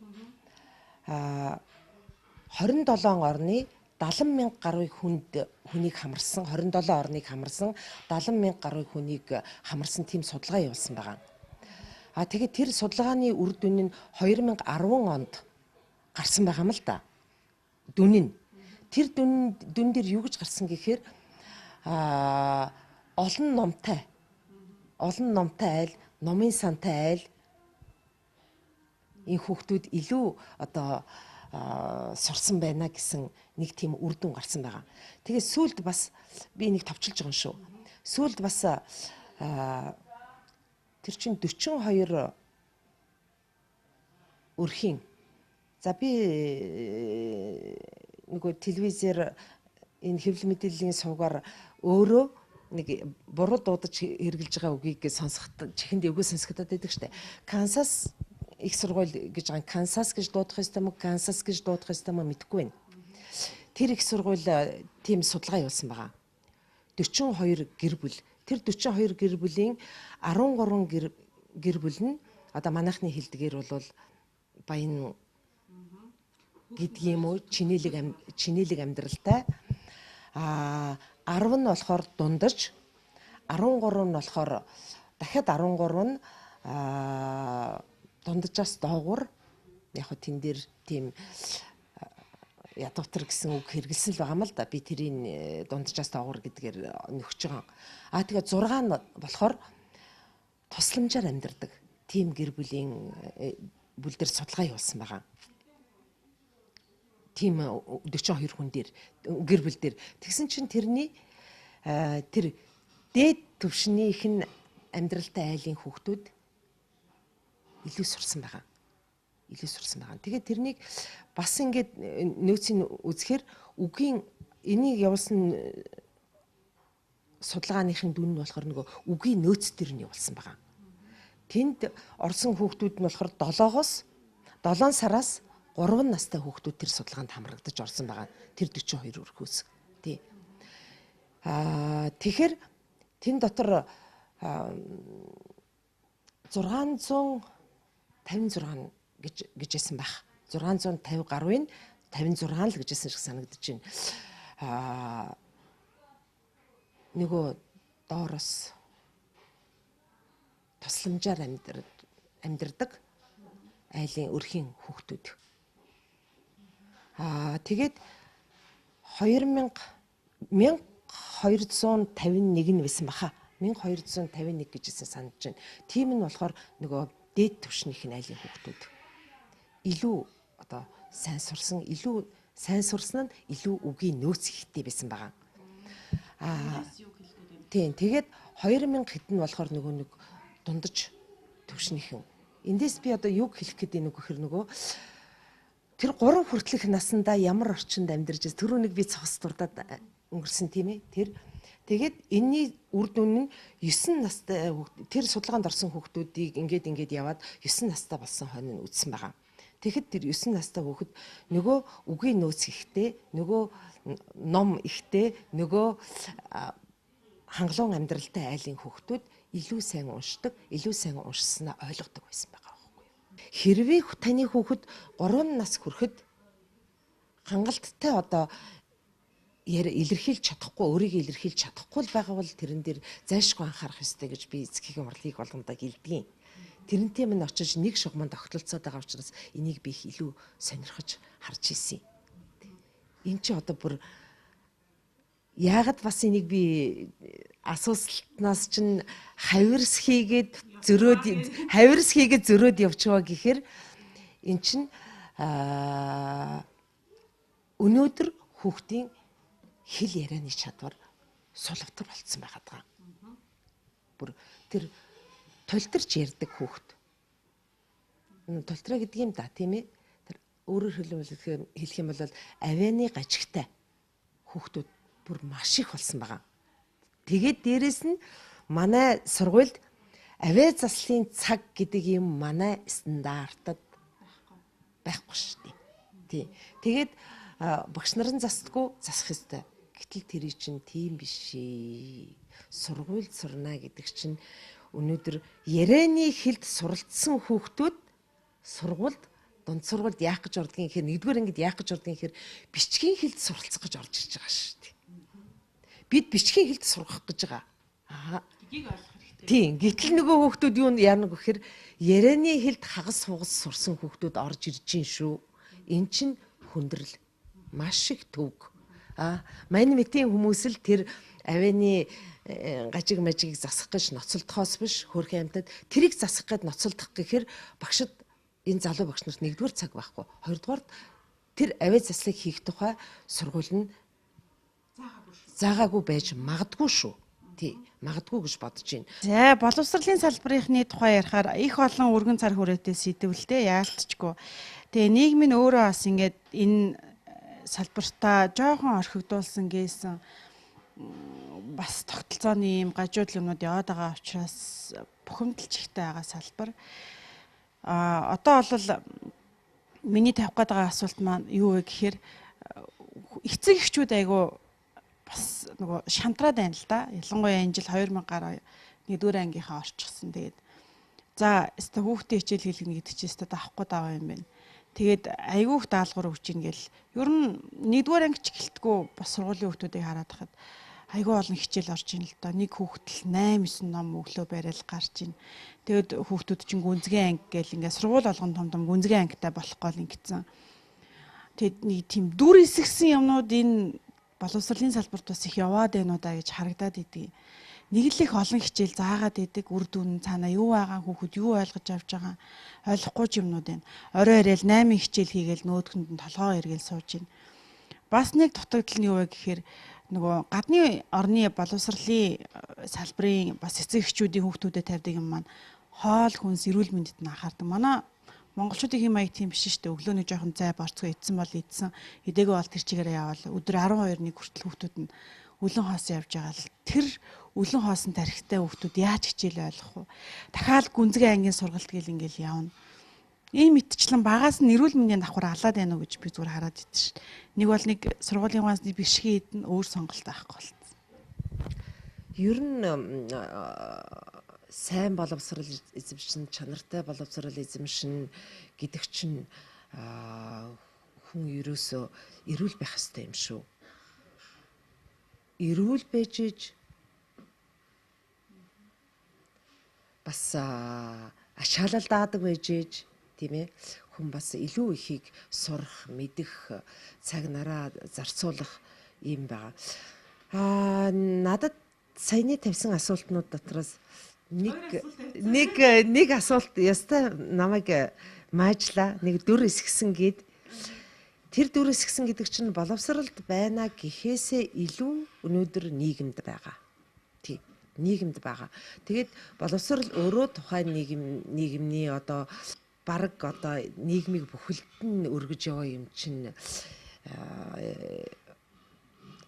[SPEAKER 2] 27 орны 70,000 гаруй хүнийг хамарсан, 27 орныг хамарсан 70,000 гаруй хүнийг хамарсан тийм судалгаа явуулсан байгаа. Тэгээд тэр судалгааны үр дүн нь 2010 онд гарсан байгаа юм л да. Дүн нь. Тэр дүн дээр юу гэж гарсан гэхээр олон номтой айл, номын сантай айл энэ хүүхдүүд илүү одоо сурсан байна гэсэн нэг тийм үр дүн гарсан байгаа. Тэгээ сүүлд бас би нэг товчилж байгаа юм шүү. Сүүлд бас тэр чин 42 өрхийн. За би нөгөө телевизээр энэ хэвлэл мэдээллийн сувгаар өөрөө нэг буруу дуудаж хэрглэж байгаа үгийг сонсоход чихэнд эвгүй сонсогдоод байдаг штэ. Кансас их сургууль гэж байгаа. Кансас гэж дуудах ёстой мó, Кансас гэж дуудах ёстой мó мэдэхгүй байна. Тэр их сургууль тийм судалгаа явуулсан байгаа. 42 гэр бүл. Тэр 42 гэр бүлийн 13 гэр бүл нь одоо манайхны хэлдгээр бол баян гэдэг юм уу, чинэлэг амьдралтай. 10 нь болохоор дундаж, 13 нь болохоор дахиад 13 нь дундажаас доогуур яг хөө тэн дээр тийм ядуутар гэсэн үг хэрэгэлсэн л байгаа юм л да. Би тэрийн дундажаас доогуур гэдгээр нөхж байгаа. Тэгээ 6 нь болохоор тусламжаар амьдардаг. Тийм гэр бүлийн бүл дээр судалгаа явуулсан байгаа. Тийм 42 хүн дээр гэр бүл дээр тэгсэн чинь тэрний тэр дээд төвшнийх нь амьдралтай айлын хүүхдүүд илүү сурсан байгаа. Тэгээд тэрнийг бас ингээд нөөцийг үзэхээр үгийн энийг явуулсан судалгааныхын дүн нь болохоор нөгөө үгийн нөөц төр нь явуулсан байгаа. Тэнд орсон хүүхдүүд нь болохоор 7 сараас 3 3 настай хүүхдүүд тэр судалгаанд хамрагдаж орсон байгаа. Тэр 42 өрхөөс. Тий. Тэгэхээр тэн дотор 656 гэжсэн байх. 650 гаруйн 56 л гэжсэн шиг санагдаж байна. Нөгөө доороос тусламжаар амьдрдаг айлын өрхийн хүүхдүүд. Тэгээд 1251 байсан баха. 1251 гэжсэн санаж байна. Тийм нь болохоор нөгөө дээд түвшнийх нь айлын хүүхдүүд. Илүү одоо сайн сурсан нь илүү үгийн нөөц ихтэй байсан байгаа. Тийм. Тэгээд 2000 хэдэн болохоор нөгөө нэг дундаж төвшнийхэн. Эндээс би одоо юг хэлэх гээд байна вэ гэхээр нөгөө тэр 3 хүртэлх наснда ямар орчинд амьдарч байгаа түрүүнийг би цогц дурдаад өнгөрсөн тийм ээ. Тэгээд энэний үр дүн нь 9 настай тэр судалгаанд орсон хүүхдүүдийг ингээд яваад 9 настай болсон хойно нь үтсэн байгаа. Тэгэхэд тэр 9 настай хүүхэд нөгөө үгийн нөөц ихтэй, нөгөө ном ихтэй, нөгөө хангалуун амьдралтай айлын хүүхдүүд илүү сайн уншдаг, илүү сайн уншсанаа ойлгодог байсан байгаа байхгүй юу. Хэрвээ таны хүүхэд 3 нас хүрэхэд хангалттай одоо илэрхийлж чадахгүй, өөрийгөө илэрхийлж чадахгүй л байгаа бол тэрэн дээр зайшгүй анхаарах ёстой гэж би эцгийн урлагийг болгондоо хэлдэг. Тэрнтэй минь очиж нэг шугамд огтлолцоод байгаа учраас энийг би их илүү сонирхож харж ирсэн. Энд чи одоо бүр яагаад бас энийг би асууснаас чинь хавирс хийгээд зөрөөд явчихваа гэхээр эн чинь өнөөдөр хүүхдийн хэл ярианы чадвар сулавтар болцсон байгаад байгаа. Бүр тэр тултарч ярьдаг хүүхд. Тултраа гэдэг юм да, тийм ээ. Тэр өөрөөр хэлэх юм бол авианы гажигтай хүүхдүүд бүр маш их болсон байгаа. Тэгээд дээрэс нь манай сургуульд авиа заслын цаг гэдэг юм манай стандартад байхгүй шүү дээ. Тий. Тэгээд багш нарын засдаггүй засах ёстой. Гэтэл тэр чинь тийм биш ээ. Сургуульд сурна гэдэг чинь өнөөдөр ярианы хэлд суралцсан хүүхдүүд сургуульд дунд сургуульд яах гэж ордгийн гэхээр нэгдүгээр ангид яах гэж ордгийн гэхээр бичгийн хэлд суралцах гэж орж ирж байгаа шүү дээ. Бид бичгийн хэлд сурах гэж байгаа.
[SPEAKER 1] Гэдгийг ойлгох хэрэгтэй.
[SPEAKER 2] Тийм. Гэтэл нөгөө хүүхдүүд юу яана гэхээр ярианы хэлд хагас хугас сурсан хүүхдүүд орж ирж гин шүү. Эн чинь хүндрэл маш их төвг. Манай мэтийн хүмүүс л тэр авианы гажиг засах гэж ноцолдохоос биш хөрхэн амтад тэрийг засах гэж ноцолдох гэхээр багшд энэ залуу багш нарт нэгдүгээр цаг байхгүй. Хоёрдугаар тэр авиа заслыг хийх тухай сургууль нь заагаагүй байж магадгүй шүү. Тий, магадгүй гэж бодож байна.
[SPEAKER 1] За, боловсролын салбарынхны тухай ярихаар их олон өргөн цар хүрээтэй сэдвэлтэй яалтчгүй. Тэгээ нийгэм нь өөрөө бас ингээд энэ салбартаа жоохон орхигдуулсан гэсэн бас тогтолцооны юм гажууд юмнууд яваад байгаа учраас бухимдалж ихтэй байгаа салбар. Одоо бол миний тавих гээд байгаа асуулт маань юу вэ гэхээр эцэг эхчүүд айгу бас нөгөө шантраад байна л да. Ялангуяа энэ жил 2000 гаруй 1-р ангийнхаа орчихсон. Тэгээд за өстө хүүхдээ хичээл хийлгэнэ гэдэг чинь өстө давахгүй даваа юм байна. Тэгээд айгүйх даалгавар өгч ийн гэл ер нь 1-р анги ч гэлтгүй бас сургуулийн хүүхдүүдийг хараад хахад айгүй олон хичээл орж ийн л доо. Нэг хүүхдэл 8-9 ном өглөө барайл гарч ийн. Тэгээд хүүхдүүд чинь гүнзгий анги гэл ингээд сургууль болгон том гүнзгий ангитай болох гол ингэсэн. Тэгээд нэг тийм дүр эсгсэн юмнууд энэ боловсролын салбарт бас их яваад байна уу да гэж харагдаад идэв. Нэг л их олон хичээл заагаад идэг үр дүн цаана юу байгаа хүүхэд юу ойлгож авч байгаа ойлгохгүй юмнууд байна. Орой ирээл 8 хичээл хийгээл нөөдгөнд нь толгоо эргээл сууж байна. Бас нэг дутагдал нь юу вэ гэхээр нөгөө гадны орны боловсролын салбарын бас эцэг эхчүүдийн хүүхдүүдэд тавьдаг юм маань хоол хүнс эрүүл мэндэд нь анхаардаг. Манай монголчуудын хэм маяг тийм биш шүү дээ. Өглөөний жоохон цай борцгоо идсэн бол идсэн. Эдээгүй бол тэр чигээрээ явал өдөр 12-1 хүртэл хүүхдүүд нь үлэн хоос явж байгаа л тэр үлэн хоосон тархитай хүүхдүүд яаж хичээл ойлгох вэ? Дахиад гүнзгий ангийн сургалт гэл ингээл явна. Ийм мэтчлэн багаас нь эрүүл мэндийн давхар алаад байна уу гэж би зүгээр хараад идэв ш. Нэг бол нэг сургуулийн угаасны бишгийн эд нь өөр сонголт авахгүй болсон.
[SPEAKER 2] Ер нь сайн боловсрал эзэмшин, чанартай боловсрал эзэмшин гэдэг чинь хүн ерөөсөө эрүүл байх ёстой юм шүү. Эрүүл байж иж бас ашаалал даадаг байж иж тийм ээ, хүн бас илүү ихийг сурах, мэдэх, цаг нараа зарцуулах юм байгаа. Надад саяны тавьсан асуултнууд дотроос нэг асуулт ястай намайг маажлаа. Нэг дүр эсгсэн гээд тэр дүр эсгсэн гэдэг чинь боловсралд байна гэхээсээ илүү өнөөдөр нийгэмд байгаа. Тий, нийгэмд байгаа. Тэгээд боловсрал өөрөө тухайн нийгэмний одоо бараг одоо нийгмийг бүхэлд нь өргөж яваа юм чинь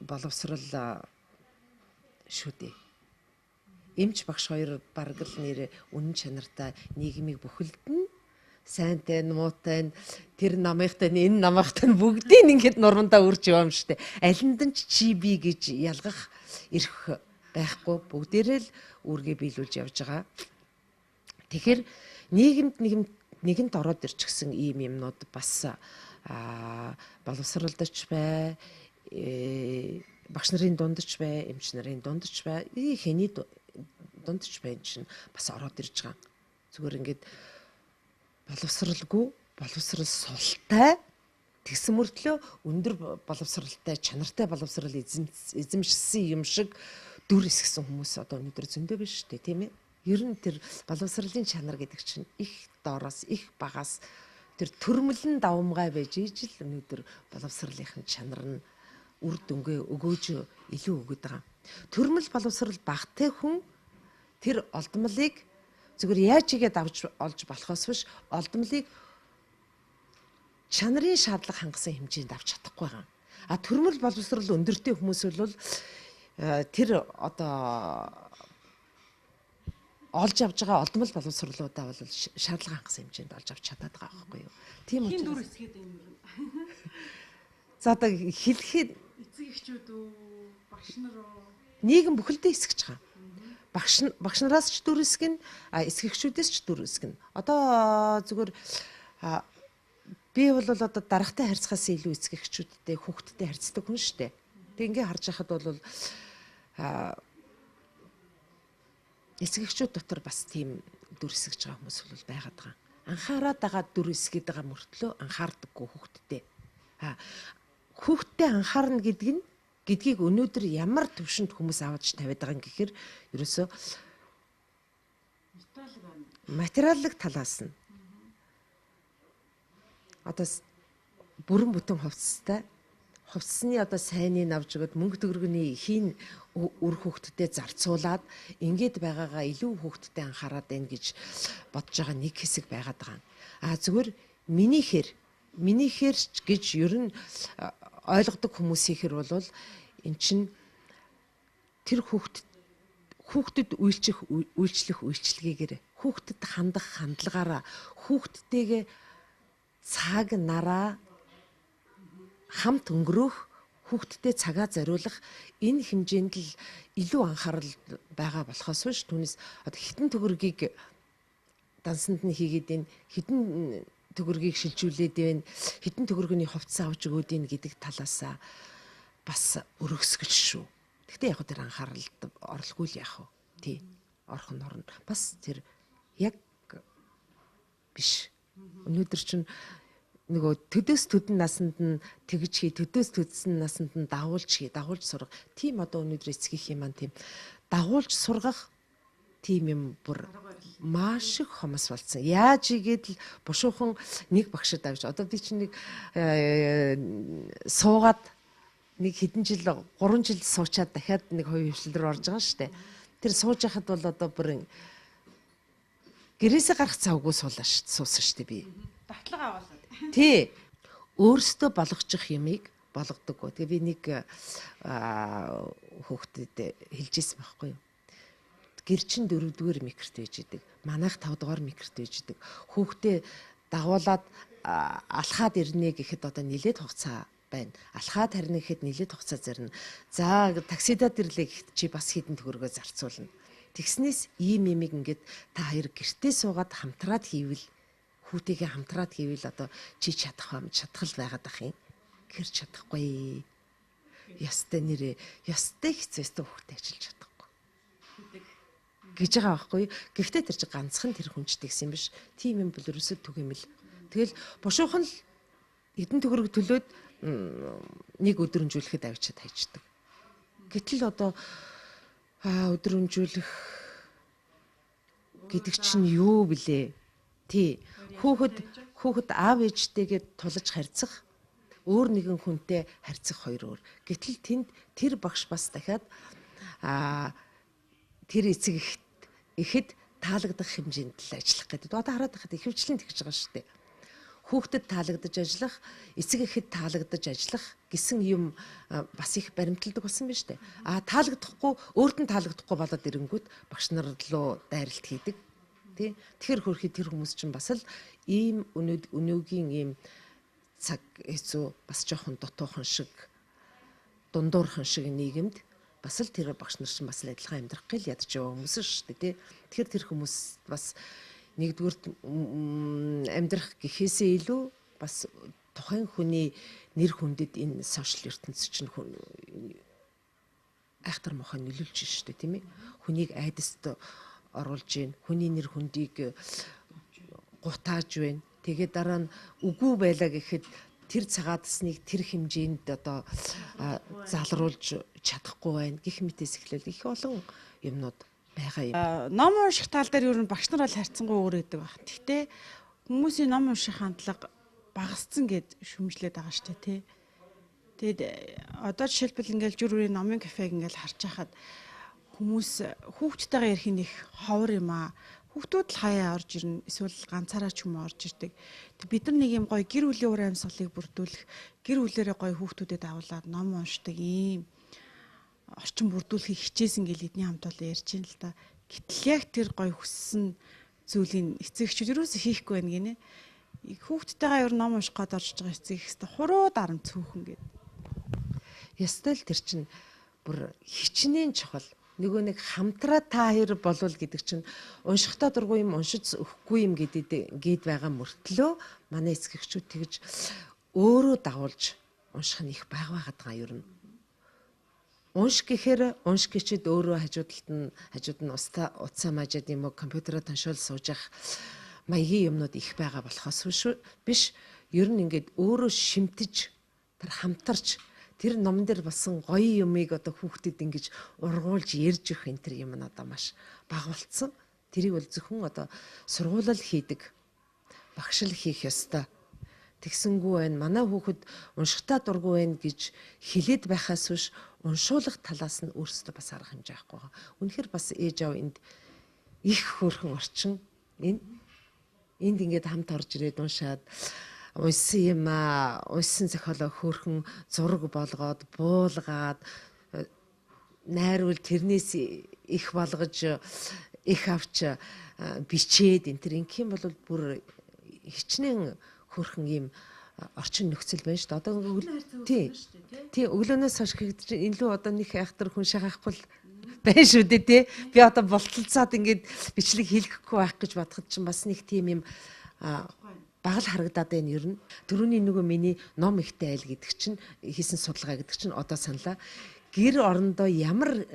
[SPEAKER 2] боловсрал шүү дээ. Эмч багш хоёр бараг л нэр үнэн чанартай нийгмийг бүхэлд нь сайнтай, муутай, тэр намынхтай, энэ намынхтай бүгдийг ингээд нурмандаа үрж яваа юм штэ. Алинд нь чи би гэж ялгах эрх байхгүй, бүгдээрээ л үүргээ биелүүлж явж байгаа. Тэгэхээр нийгэмд нэгэнт ороод ирчихсэн ийм юмнууд бас боловсралдч бай, багш нарын дундч бай, эмч нарын дундч бай, хэний дундч бай чинь бас ороод ирж байгаа. Зүгээр ингээд боловсралгүй, боловсрал султай тэгсэн мөртлөө өндөр боловсралтай, чанартай боловсрал эзэмшсэн юм шиг дүр эсгсэн хүмүүс одоо өнөөдөр зөндөө байна шүү дээ, тийм ээ. Ер нь тэр боловсролын чанар гэдэг чинь их доороос, их багаас тэр төрмөлн давмгай байж ижил өнөөдөр боловсролынхын чанар нь үр дүнгээ өгөөж илүү өгöd байгаа. Төрмөл боловсрал багтай хүн тэр олдмолыг зүгээр яаж игээд олж болохоос биш, олдмолыг чанарын шаардлага хангасан хэмжээнд авч чадахгүй байгаа. Төрмөл боловсрал өндөртэй хүмүүс бол тэр одоо олж авж байгаа олдмол боловсролуудаа бол шаардлага хангасан хэмжээнд олж авч чадаад байгаа байхгүй юу? Тийм
[SPEAKER 1] учраас дүр эсгээд юм.
[SPEAKER 2] За одоо хэлэхэд
[SPEAKER 1] эцэг эхчүүд үү, багш нар уу?
[SPEAKER 2] Нийгэм бүхэлдээ эсгэж байгаа. Багш нараас ч дүр эсгэн, эцэг эхчүүдээс ч дүр эсгэн. Одоо зүгээр би бол одоо даргатай харьцахаас илүү эцэг эхчүүдтэй, хүүхдтэй харьцдаг хүн шүү дээ. Тэг ингээ харж байхад бол эцэг эхчүүд дотор бас тийм дүр эсгэж байгаа хүмүүс бол байгаад байгаа. Анхаарат байгаа дүр эсгээд байгаа мөртлөө анхаардаггүй хүүхдтэй. Хүүхдтэй анхаарна гэдгийг өнөөдөр ямар төвшөнд хүмүүс аваад тавиад байгаа юм гэхээр ерөөсөө материаллык талаас нь одоо бүрэн бүтэн хувцсны одоо сайныг авч өгöd мөнгө төгрөгийн хийн үр хүүхдэд зарцуулаад ингээд байгаагаа илүү хүүхдэд анхаарад байна гэж бодож байгаа нэг хэсэг байгаад байгаа. Зүгээр минийхэр гэж ер нь ойлгодог хүмүүсийнхэр бол эн чин тэр хүүхдэд үйлчлэх үйлчлэгээр хүүхдэд хандах хандлагаараа хүүхдтэйгээ цаг нараа хамт өнгөрөх, хүүхдтэй цагаа зориулах энэ хэмжээнд л илүү анхаарал байгаа болохоос биш түүнээс одоо хитэн төгрөгийг дансанд нь хийгээд байна, хитэн төгрөгийг шилжүүлээд байна, хитэн төгрөгийн хувцас авч өгөөд байна гэдэг талаасаа бас өргөсгөл шүү. Гэхдээ яг тэр анхааралд орлогүй л яах вэ? Тий. Орхон орно. Бас тэр яг биш. Өнөөдөр чинь нөгөө төдөөс төдөн насанд нь тэгж хий, төдөөс төдсөн насанд нь дагуулж сурах. Тийм одоо өнөөдөр эцгийнх юм аа тийм дагуулж сургах тийм юм бүр маш их хомос болсон. Яаж игээд л бушуухан нэг багшд авч одоо би чинь нэг суугаад нэг хэдэн жил 3 жил суучаад дахиад нэг хоёр хвшил рүү орж байгаа шүү дээ. Тэр сууж яхад бол одоо бүр гэрээсээ гарах завгүй суусан шүү дээ би.
[SPEAKER 1] Давтлага аваалаа.
[SPEAKER 2] Тий. Өөрсдөө болгочих юмыг болгодоггүй. Тэгээ би нэг хүүхдэд хэлжсэн байхгүй юу? Гэр чин 4-р микрт байж идэг. Манайх 5-р микрт байж идэг. Хүүхдээ дагуулад алхаад ирнэ гэхэд одоо нилээд хугацаа байна. Алхаад харна гэхэд нилээд хугацаа зарна. За таксидад ирлээ гэхэд чи бас хэдэн төгрөгөө зарцуулна. Тэгснээс ийм имийг ингээд та хоёр гэртээ суугаад хамтраад хийвэл хүүтэйгээ хамтраад хийвэл одоо чи чадах юм чадхал байгаад ах юм. Гэр чадахгүй. Ястай нэрээ ястай хэцээстэй хүүхдээ ажиллаж чадахгүй. Гэж байгаа байхгүй. Гэхдээ тэр чи ганцхан тэр хүнчтэй гэсэн юм биш. Тийм юм бол ерөөсөө түгээмэл. Тэгэл бушуухан л эдэн төгрөг төлөөд нэг өдрөмжүүлэхэд авчиад хайчдаг. Гэтэл одоо өдрөмжүүлэх гэдэг чинь юу блэ? Тий. Хүүхэд аав ээжтэйгээ тулаж харьцах, өөр нэгэн хүнтэй харьцах хоёр өөр. Гэтэл тэнд тэр багш бас дахиад тэр эцэг ихэд таалагдах хэмжээнд л ажиллах гэдэг. Одоо хараад байхад ихэвчлэн тэгж байгаа шүү дээ. Хүүхдэд таалагдаж ажиллах, эцэг ихэд таалагдаж ажиллах гэсэн юм бас их баримталдаг болсон байна шүү дээ. Таалагдахгүй, өөрт нь таалагдахгүй болоод ирэнгүүт багш нар руу дайралт хийдэг. Тий. Тэгэхээр хөрхий тэр хүмүүс чинь бас л ийм өнөөгийн ийм цаг хэцүү бас жоохон дутуухан шиг, дундуурхан шиг нийгэмд бас л тэр багш нар чинь бас л адилхан амьдрах гэл ядж байгаа хүмүүс шүү дээ. Тий. Тэгэхээр тэр хүмүүс бас нэгдүгээр амьдрах гэхээсээ илүү бас тухайн хүний нэр хүндэд энэ сошиал ертөнц чинь айхтар мохоо нөлөөлж шүү дээ, тийм ээ. Хүнийг айдаст оруулж гин, хүний нэр хүндийг гутааж байна. Тэгээд дараа нь үгүй байлаа гэхэд тэр цагаатсныг тэр хэмжээнд одоо залруулж чадахгүй байна. Гэх мэтээс эхлээл их олон юмнууд байгаа юм.
[SPEAKER 1] Ном унших тал дээр ер нь багш нар бол хайрцангуй өөр гэдэг баг. Гэхдээ хүмүүсийн ном унших хандлага багасцсан гэд шүмжлээд байгаа шүү дээ, тий. Тэгэд одоо жишээлбэл ингээл жүр үрийн номын кафег ингээл харж хахад хүмүүс хүүхдтэйгээ ярих нь их ховор юм аа. Хүүхдүүд л хаяа орж ирнэ, эсвэл ганцаараа ч юм орж ирдэг. Бид нар нэг юм гоё гэр бүлийн ур амьсгалыг бүрдүүлэх, гэр бүлэрээ гоё хүүхдүүдэд агуулад ном уншдаг ийм орчин бүрдүүлэхийг хичээсэн гэл эдний хамт бол ярьж байна л да. Гэтэл яг тэр гоё хүссэн зүйлийг эцэгчүүд юусоо хийхгүй байна гинэ. Хүүхдтэйгээ ер ном унших гээд орж байгаа эцэг ихтэй хуруу дарам цөөхөн гэд.
[SPEAKER 2] Ястай л тэр чинь бүр хичнээн чухал. Нөгөө нэг хамтраа та хоёр болвол гэдэг чинь уншихтаа дургүй юм уншиж өгөхгүй юм гээд байгаа мөртлөө манай эцэгчүүд тэгж өөрөө дагуулж унших нь их байгаа ер нь. Унш гэхээр унш гэчихэд өөрөө хажууд нь утсаа мажаад юм уу компьютероо таншуул сууж явах маягийн юмнууд их байгаа болохоос биш. Ер нь ингээд өөрөө шимтэж тэр хамтарч тэр номон дээр болсон гоё юмыг одоо хүүхдэд ингэж ургуулж ярьж өгөх энэ тэр юм нь одоо маш бага болцсон. Тэрийг бол зөвхөн одоо сургуулал хийдэг багш л хийх ёстой. Тэгсэнгүй байна. Манай хүүхэд уншихтаа дургүй байна гэж хэлээд байхаас биш уншуулах талаас нь өөрсдөө бас арга хэмжээ авахгүй байгаа. Үнэхээр бас ээж аав энд их хөөрхөн орчин энд ингээд хамт орж ирээд уншаад унсан юм унсан зохиолоо хөөрхөн зураг болгоод буулгаад найруул тэрнээс их болгож их авч бичээд энэ төр ингэх юм бол бүр хичнээн хөөрхөн юм орчин нөхцөл байна шүү дээ. Одоо тий өглөөнөөс хойш хийгдэж илүү одоо нэг айхтар хүн шахахгүй байна шүү дээ, тий. Би одоо болтолцоод ингээд бичлэг хийлгэхгүй байх гэж бодоход чинь бас нэг тийм юм багал харагдаад байна ер нь. Төрөний нөгөө миний ном ихтэй айл гэдэг чинь хийсэн судалгаа гэдэг чинь одоо саналаа. Гэр орондоо ямар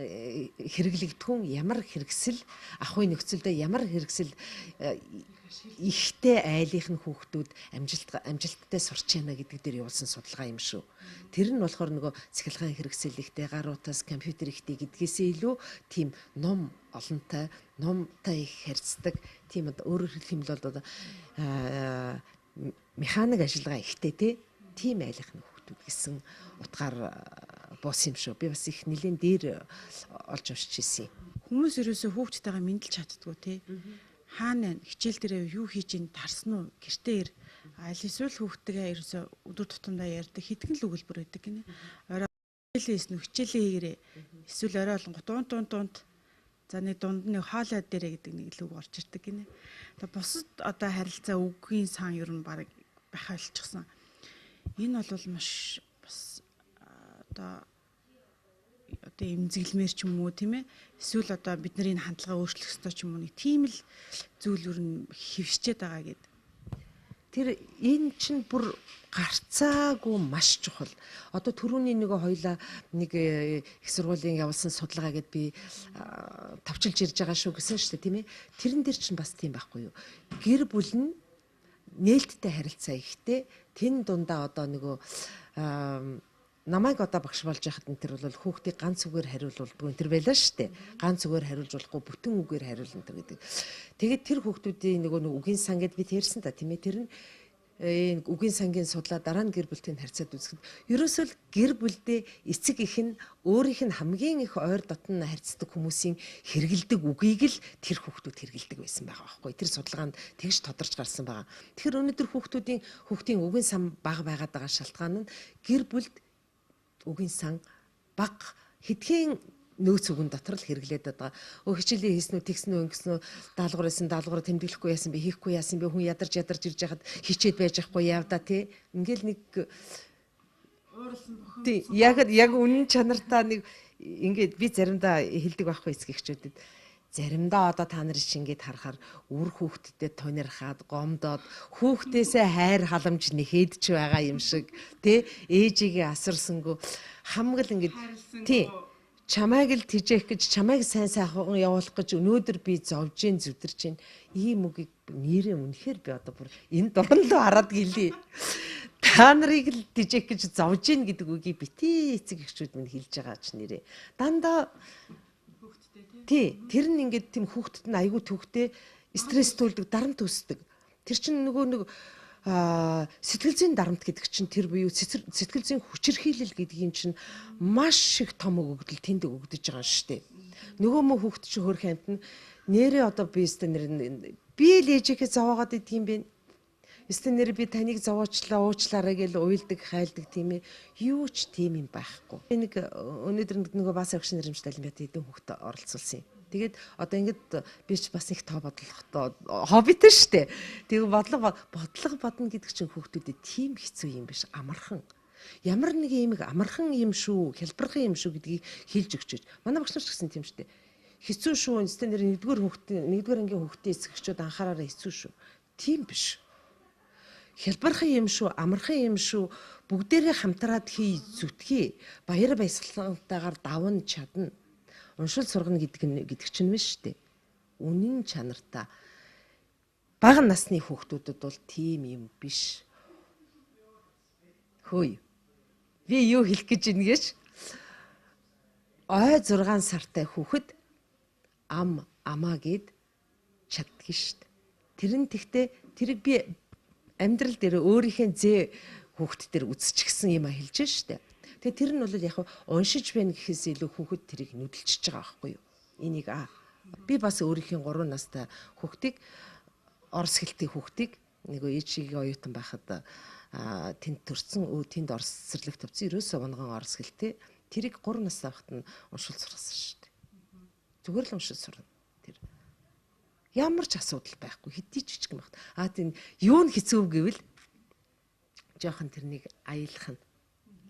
[SPEAKER 2] хэрэглэгдэхүүн, ямар хэрэгсэл, ахуйн нөхцөлдөө ямар хэрэгсэл ихтэй айлынх нь хүүхдүүд амжилттай сурч яана гэдэг дээр явуулсан судалгаа юм шүү. Тэр нь болохоор нөгөө цахилгаан хэрэгсэл ихтэй, гаруутаас компьютер ихтэй гэдгээсээ илүү тийм ном олонтой, номтой их харьцдаг, тийм өөрөөр хэлэх юм бол одоо механик ажиллагаа ихтэй тийм айлынх нь хүүхдүүд гэсэн утгаар буусан юм шүү. Би бас их нэлээд дээр олж уншиж ирсэн юм.
[SPEAKER 1] Хүмүүс ерөөсөө хүүхдтэйгээ мэдлж чаддгүй тий. Хаана хичээл дээр юу хийж ин тарсан уу гэртээ аль эсвэл хүүхдтэйгээ ерөөсөө өдөр тутамдаа ярьдаг хэдхэн л өгүүлбэр байдаг гинэ. Орой хичээлээс нь хичээлээ хийгэрээ. Эсвэл орой болон дунд За нэг дунд нэг хоолой дээрээ гэдэг нэг л үг орж ирдэг гинэ. Тэгээ бусад одоо харилцаа үгийн сан ер нь баг байх ойлцсон. Энэ бол маш бас одоо эмзэглэмээр ч юм уу тийм ээ. Эсвэл одоо бидний хандлагаа өөрчлөх ёстой ч юм уу нэг тийм л зүйл ер нь хэвшчээд байгаа гэдэг.
[SPEAKER 3] Тэр энэ чинь бүр гарцаагүй маш чухал. Одоо түрүүний нөгөө хоёлаа нэг их сургуулийн явуулсан судалгаа гэд би тавчилж ирж байгаа шүү гэсэн шүү дээ тийм ээ. Тэрэн дээр чинь бас тийм байхгүй юу? Гэр бүл нь нээлттэй харилцаа ихтэй тэн дундаа одоо нөгөө намайг одоо багш болж байхад энэ төр бол хүүхдийг ганц үгээр хариулуулдаг энэ төр байлаа шүү дээ. Ганц үгээр хариулж болохгүй бүтэн үгээр хариулна гэдэг. Тэгээд тэр хүүхдүүдийн нөгөө үгийн сан гэд би тэрсэн та тийм ээ. Тэр нь энэ үгийн сангийн судлаа дараа нь гэр бүлтэй харьцаад үзэхэд ерөөсөө л гэр бүлдээ эцэг их нь өөрийнх нь хамгийн их ойр дотн харьцдаг хүмүүсийн хэрэгэлдэг үгийг л тэр хүүхдүүд хэрэгэлдэг байсан байгаа байхгүй. Тэр судалгаанд тэгж тодорч гарсан байгаа. Тэгэхээр өнөөдөр хүүхдийн үгийн сан бага байгаад байгаа шалтгаан нь гэр бүлд үгийн сан бага хэдхэн нөөц үгэн дотор л хэрэглээд байгаа. Хичээлээ хийсэн үү, тэгсэн үү, ингэсэн үү, даалгавар хийсэн, даалгавар тэмдэглэхгүй яасан бэ, хийхгүй яасан бэ, хүн ядарч ирж яхад хичээд байж ахгүй явда тий. Ингээл нэг тий яг үнэн чанартаа нэг ингээд би заримдаа хэлдэг байхгүй эцгийгчүүдэд. Заримдаа одоо та нар чинь ингээд харахаар үр хүүхдэд тонирхаад гомдоод хүүхдээсээ хайр халамж нэхэдч байгаа юм шиг тий ээжигээ асарсангүй хамгал ингээд тий чамайг л тижээх гэж чамайг сайн сайхан явуулах гэж өнөөдөр би зовж гин зүдэрч гин ийм үгийг нэрээ үнэхээр би одоо бүр энэ дурлал хараад гэлээ та нарыг л тижээх гэж зовж гин гэдэг үгийг битээ эцэг эхчүүд минь хэлж байгаа ч нэрээ дандаа тий тэр нь ингээд тийм хүүхдэд нь айгүй төвхтэй стресс төлдөг дарамт үүсдэг. Тэр чинь нөгөө нэг сэтгэл зүйн дарамт гэдэг чинь тэр буюу сэтгэл зүйн хүчирхийлэл гэдгийн чинь маш их том өгөгдөл тэнд өгөгдөж байгаа шүү дээ. Нөгөө мө хүүхд чинь хөрх амт нь нэрээ одоо би би л ээжихээ зовоогоод идэг юм бэ. Эсвэл нэр би таныг зовоочлаа уучлаарай гэж уйлдаг хайлдаг тийм ээ. Юу ч тийм юм байхгүй. Нэг өнөөдөр нөгөө бас агш нэрмжтэй олимпиад хэдэн хүүхд оролцуулсан юм. Тэгээд одоо ингээд би ч бас их тоо бодлоготой хоббитэй штэ. Тэгээ бодлого бодно гэдэг чинь хүүхдүүдэд тийм хэцүү юм биш амархан. Ямар нэг юм амархан юм шүү, хялбархан юм шүү гэдгийг хэлж өгчөөж. Манай багш нар ч гэсэн тийм штэ. Хэцүү шүү. Эсвэл нэр нэгдүгээр ангийн хүүхдийн эцэгчүүд анхаараараа хэцүү шүү. Тийм биш. Хялбархан юм шүү, амархан юм шүү. Бүгдээрээ хамтраад хий зүтгэе. Баяр баясгалантайгаар давна чадна. Уншил сургана гэдэг чинь биш шүү дээ. Үнэн чанартай. Бага насны хүүхдүүдэд бол тийм юм биш. Хөөе. Би юу хэлэх гэж байна гэж? Ой 6 сартай хүүхэд амаа гэд чаддаг шүү дээ. Тэр нь тэгтээ тэрийг би амьдрал дээр өөрийнхөө зээ хүүхд төр үзчихсэн юм а хэлж штэ. Тэгээ тэр нь бол яг уншиж байна гэхээс илүү хүүхэд тэрийг нүдэлчихэж байгаа байхгүй юу? Энийг би бас өөрийнхөө 3 настай хүүхдийг орос хэлтэй хүүхдийг нэг ээжигийн оюутан байхад тэнд төрсэн тэнд орос цэцэрлэг тавьсан ерөөсөө унган орос хэлтэй тэрийг 3 настай байхад нь уншил сургасан штэ. Зүгээр л уншил сурна тэр. Ямар ч асуудал байхгүй хэдий ч жижиг юм байна. Тийм юу нь хэцүү гэвэл жоохон тэрнийг аялах нь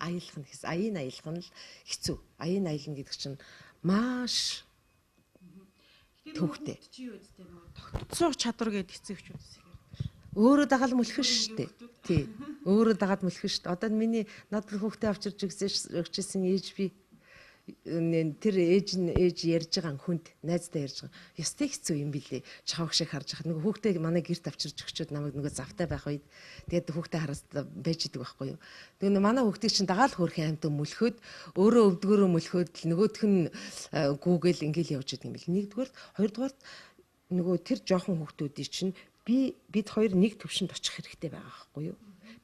[SPEAKER 3] аян аялах нь л хэцүү. Аян аялна гэдэг чинь маш төвхтэй.
[SPEAKER 1] Тогтцоо чадвар гэдэг эцэгчүүдээс
[SPEAKER 3] Өөрөө дагаад мөлхөн шүү дээ. Тий. Өөрөө дагаад мөлхөн шүү дээ. Одоо миний надад хүүхдээ авчирж өгчээсэн ээж би тэр ээж ярьж байгаа хүнд найздаа ярьж байгаа. Ястай хэцүү юм билээ. Чавх шиг харж байгаа. Нөгөө хүүхдээ манай гэрт авчирж өгчөөд намайг нөгөө завтай байх үед тэгээд хүүхдээ хараас байж идэг байхгүй юу. Тэгээд манай хүүхдийг чинь дагаал хөөрхөн амт мөлхөөд өөрөө өвдгөрөө мөлхөөд л нөгөөх нь гүүгээл ингээл явж идэг юм бил. Нэгдүгээр, хоёрдугаар нөгөө тэр жоохон хүүхдүүдийн чинь бид хоёр нэг төвшөнд очих хэрэгтэй байгаа байхгүй юу.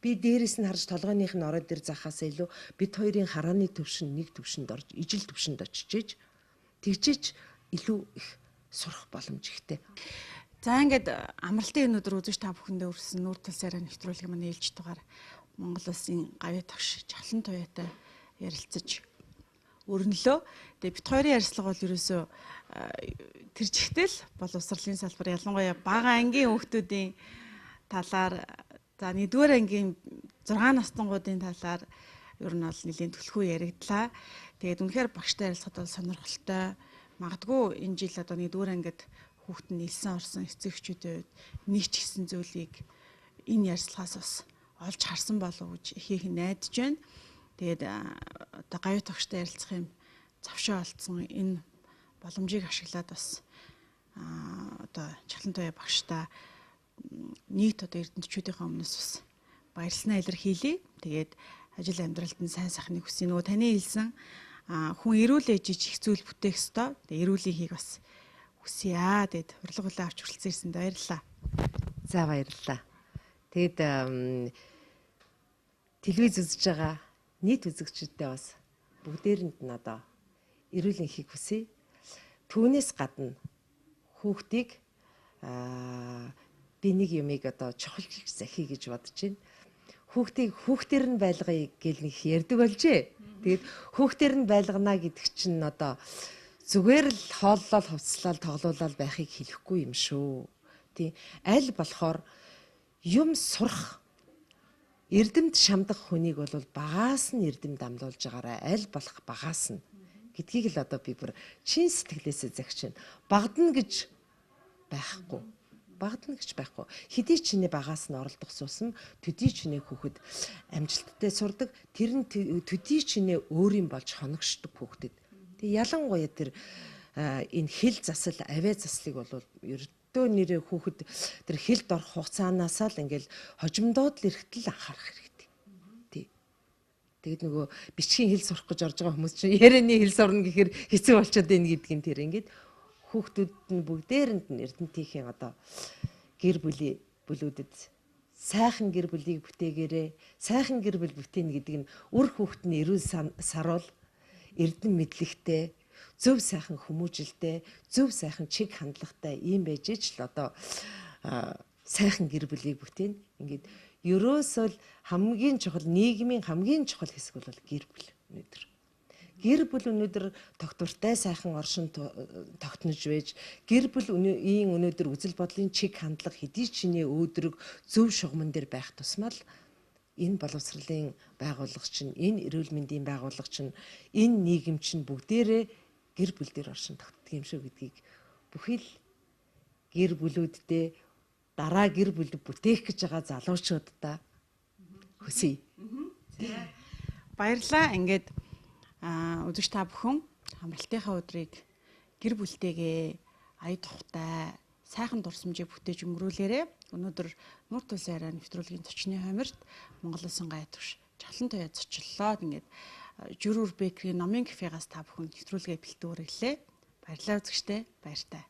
[SPEAKER 3] Би дээрээс нь харж толгойнх нь ороод ир захаас илүү бид хоёрын харааны төвшин нэг төвшөнд орж ижил төвшөнд очижээж тэгжээж илүү их сурах боломж ихтэй.
[SPEAKER 1] За ингээд амралтын өнөдөр үзэж та бүхэндээ өрсөн нүүр тал сайраа нэвтрүүлэг маань ээлж дугаар Монгол Улсын гавьяа тавш Чавлан туяатай ярилцаж өрнөлөө. Тэгээ бит хоёрын ярилцлага бол ерөөсөө тэр жигтэл боловсролын салбар ялангуяа бага ангийн хүүхдүүдийн талаар за 1-р ангийн 6 настангуудын талаар ер нь бол нэлийн түлхүү яригдлаа. Тэгээд үнэхээр багштай ярилцахад бол сонирхолтой. Магадгүй энэ жил одоо 1-р ангид хүүхэд нь нэлсэн орсон эцэгчүүдэд нэг ч гэсэн зүйлийг энэ ярилцлагаас бас олж харсан болов гэж ихийг найдаж байна. Тэгээд одоо гавь тогштой ярилцах юм завшаа олцсон энэ боломжийг ашиглаад бас одоо Чахлан туяа багштай нийт одоо эрдэмтдчүүдийнхээ өмнөөс бас баярлалаа илэрхийлье. Тэгээд ажил амьдралд нь сайн сайхныг хүсье. Нөгөө таны хэлсэн хүн эрүүл ээжиж их зүйл бүтээх ёстой. Тэгээд эрүүлийн хийг бас хүсье аа. Тэгээд урилга хүлээн авч хүрэлцэн ирсэнд баярлалаа.
[SPEAKER 3] За баярлалаа. Тэгэд телевиз үзэж байгаа нийт үзэгчдээ бас бүгдээрэнд нь одоо эрүүл энхийг хүсье. Түүнээс гадна хүүхдийг би нэг юмыг одоо чухалж захий гэж бодож байна. Хүүхдийг хүүхдээр нь байлгая гэл нэг ярьдаг болжээ. Тэгээд хүүхдээр нь байлгана гэдэг чинь одоо зүгээр л хооллол хувцлал тоглоулал байхыг хэлэхгүй юм шүү. Тийм аль болохоор юм сурах эрдэмт шамдах хүнийг бол багаас нь эрдэм дамлуулж байгаарай. Аль болох багаас нь гэдгийг л одоо би бүр чин сэтгэлээсээ загч байна. Багдана гэж байхгүй. Багдана гэж байхгүй. Хэдий чиний багаас нь оролдох суусан төдий чиний хүүхэд амжилттай сурдаг. Тэр нь төдий чиний өөрийн болж хоногшдог хүүхдэд. Тэг ялангуяа тэр энэ хил засал, авиа заслыг бол ердөө нэрээ хүүхэд тэр хилд орох хугацаанаасаа л ингээл хожимдоод л эрэхтэл анхаарах хэрэгтэй. Тий. Тэгэд нөгөө бичгийн хил сурах гэж орж байгаа хүмүүс чинь ярианы хил сурна гэхээр хэцүү болчиход байна гэдгийг тэр ингээд хүүхдүүд нь бүгдээрэнд нь эрдэнтийн одоо гэр бүлүүдэд сайхан гэр бүлийг бүтээгээрээ сайхан гэр бүл бүтээн гэдэг нь үр хүүхдний эрүүл саруул эрдэм мэдлэгтэй зөв сайхан хүмүүжилтэй зөв сайхан чиг хандлагатай ийм байж ч л одоо сайхан гэр бүлийг бүтээн ингээд ерөөсөө л хамгийн чухал нийгмийн хамгийн чухал хэсэг бол гэр бүл өнөөдөр. Гэр бүл өнөөдөр тогтвортой сайхан оршин тогтнож байж гэр бүл өнөөдөр үзэл бодлын чиг хандлага хэдий чиний өөдрөг зөв шугамн дээр байх тусмал энэ боловсролын байгууллага чинь энэ эрүүл мэндийн байгууллага чинь энэ нийгэм чинь бүгдээрээ гэр бүл дээр оршин тогтдог юм шүү гэдгийг бүхий л гэр бүлүүддээ дараа гэр бүл бүтээх гэж байгаа залуучуудаа хүсье.
[SPEAKER 1] Баярлалаа. Ингээд үзэгч та бүхэн хамралтынхаа өдрийг гэр бүлтэйгээ ая тухтай сайхан дурсамжийг бүтээж өнгөрүүлээрэ. Өнөөдөр Нур Тулс арай нэвтрүүлгийн зочны хойморт Монгол Улсын гай түвш Чахлан туяа зочлоо. Ингээд Жүрүр Бэкерийн номын кафегаас та бүхэн нэвтрүүлгээ бэлтгүүр гэлээ. Баярлалаа үзэгчтэй. Баяртай.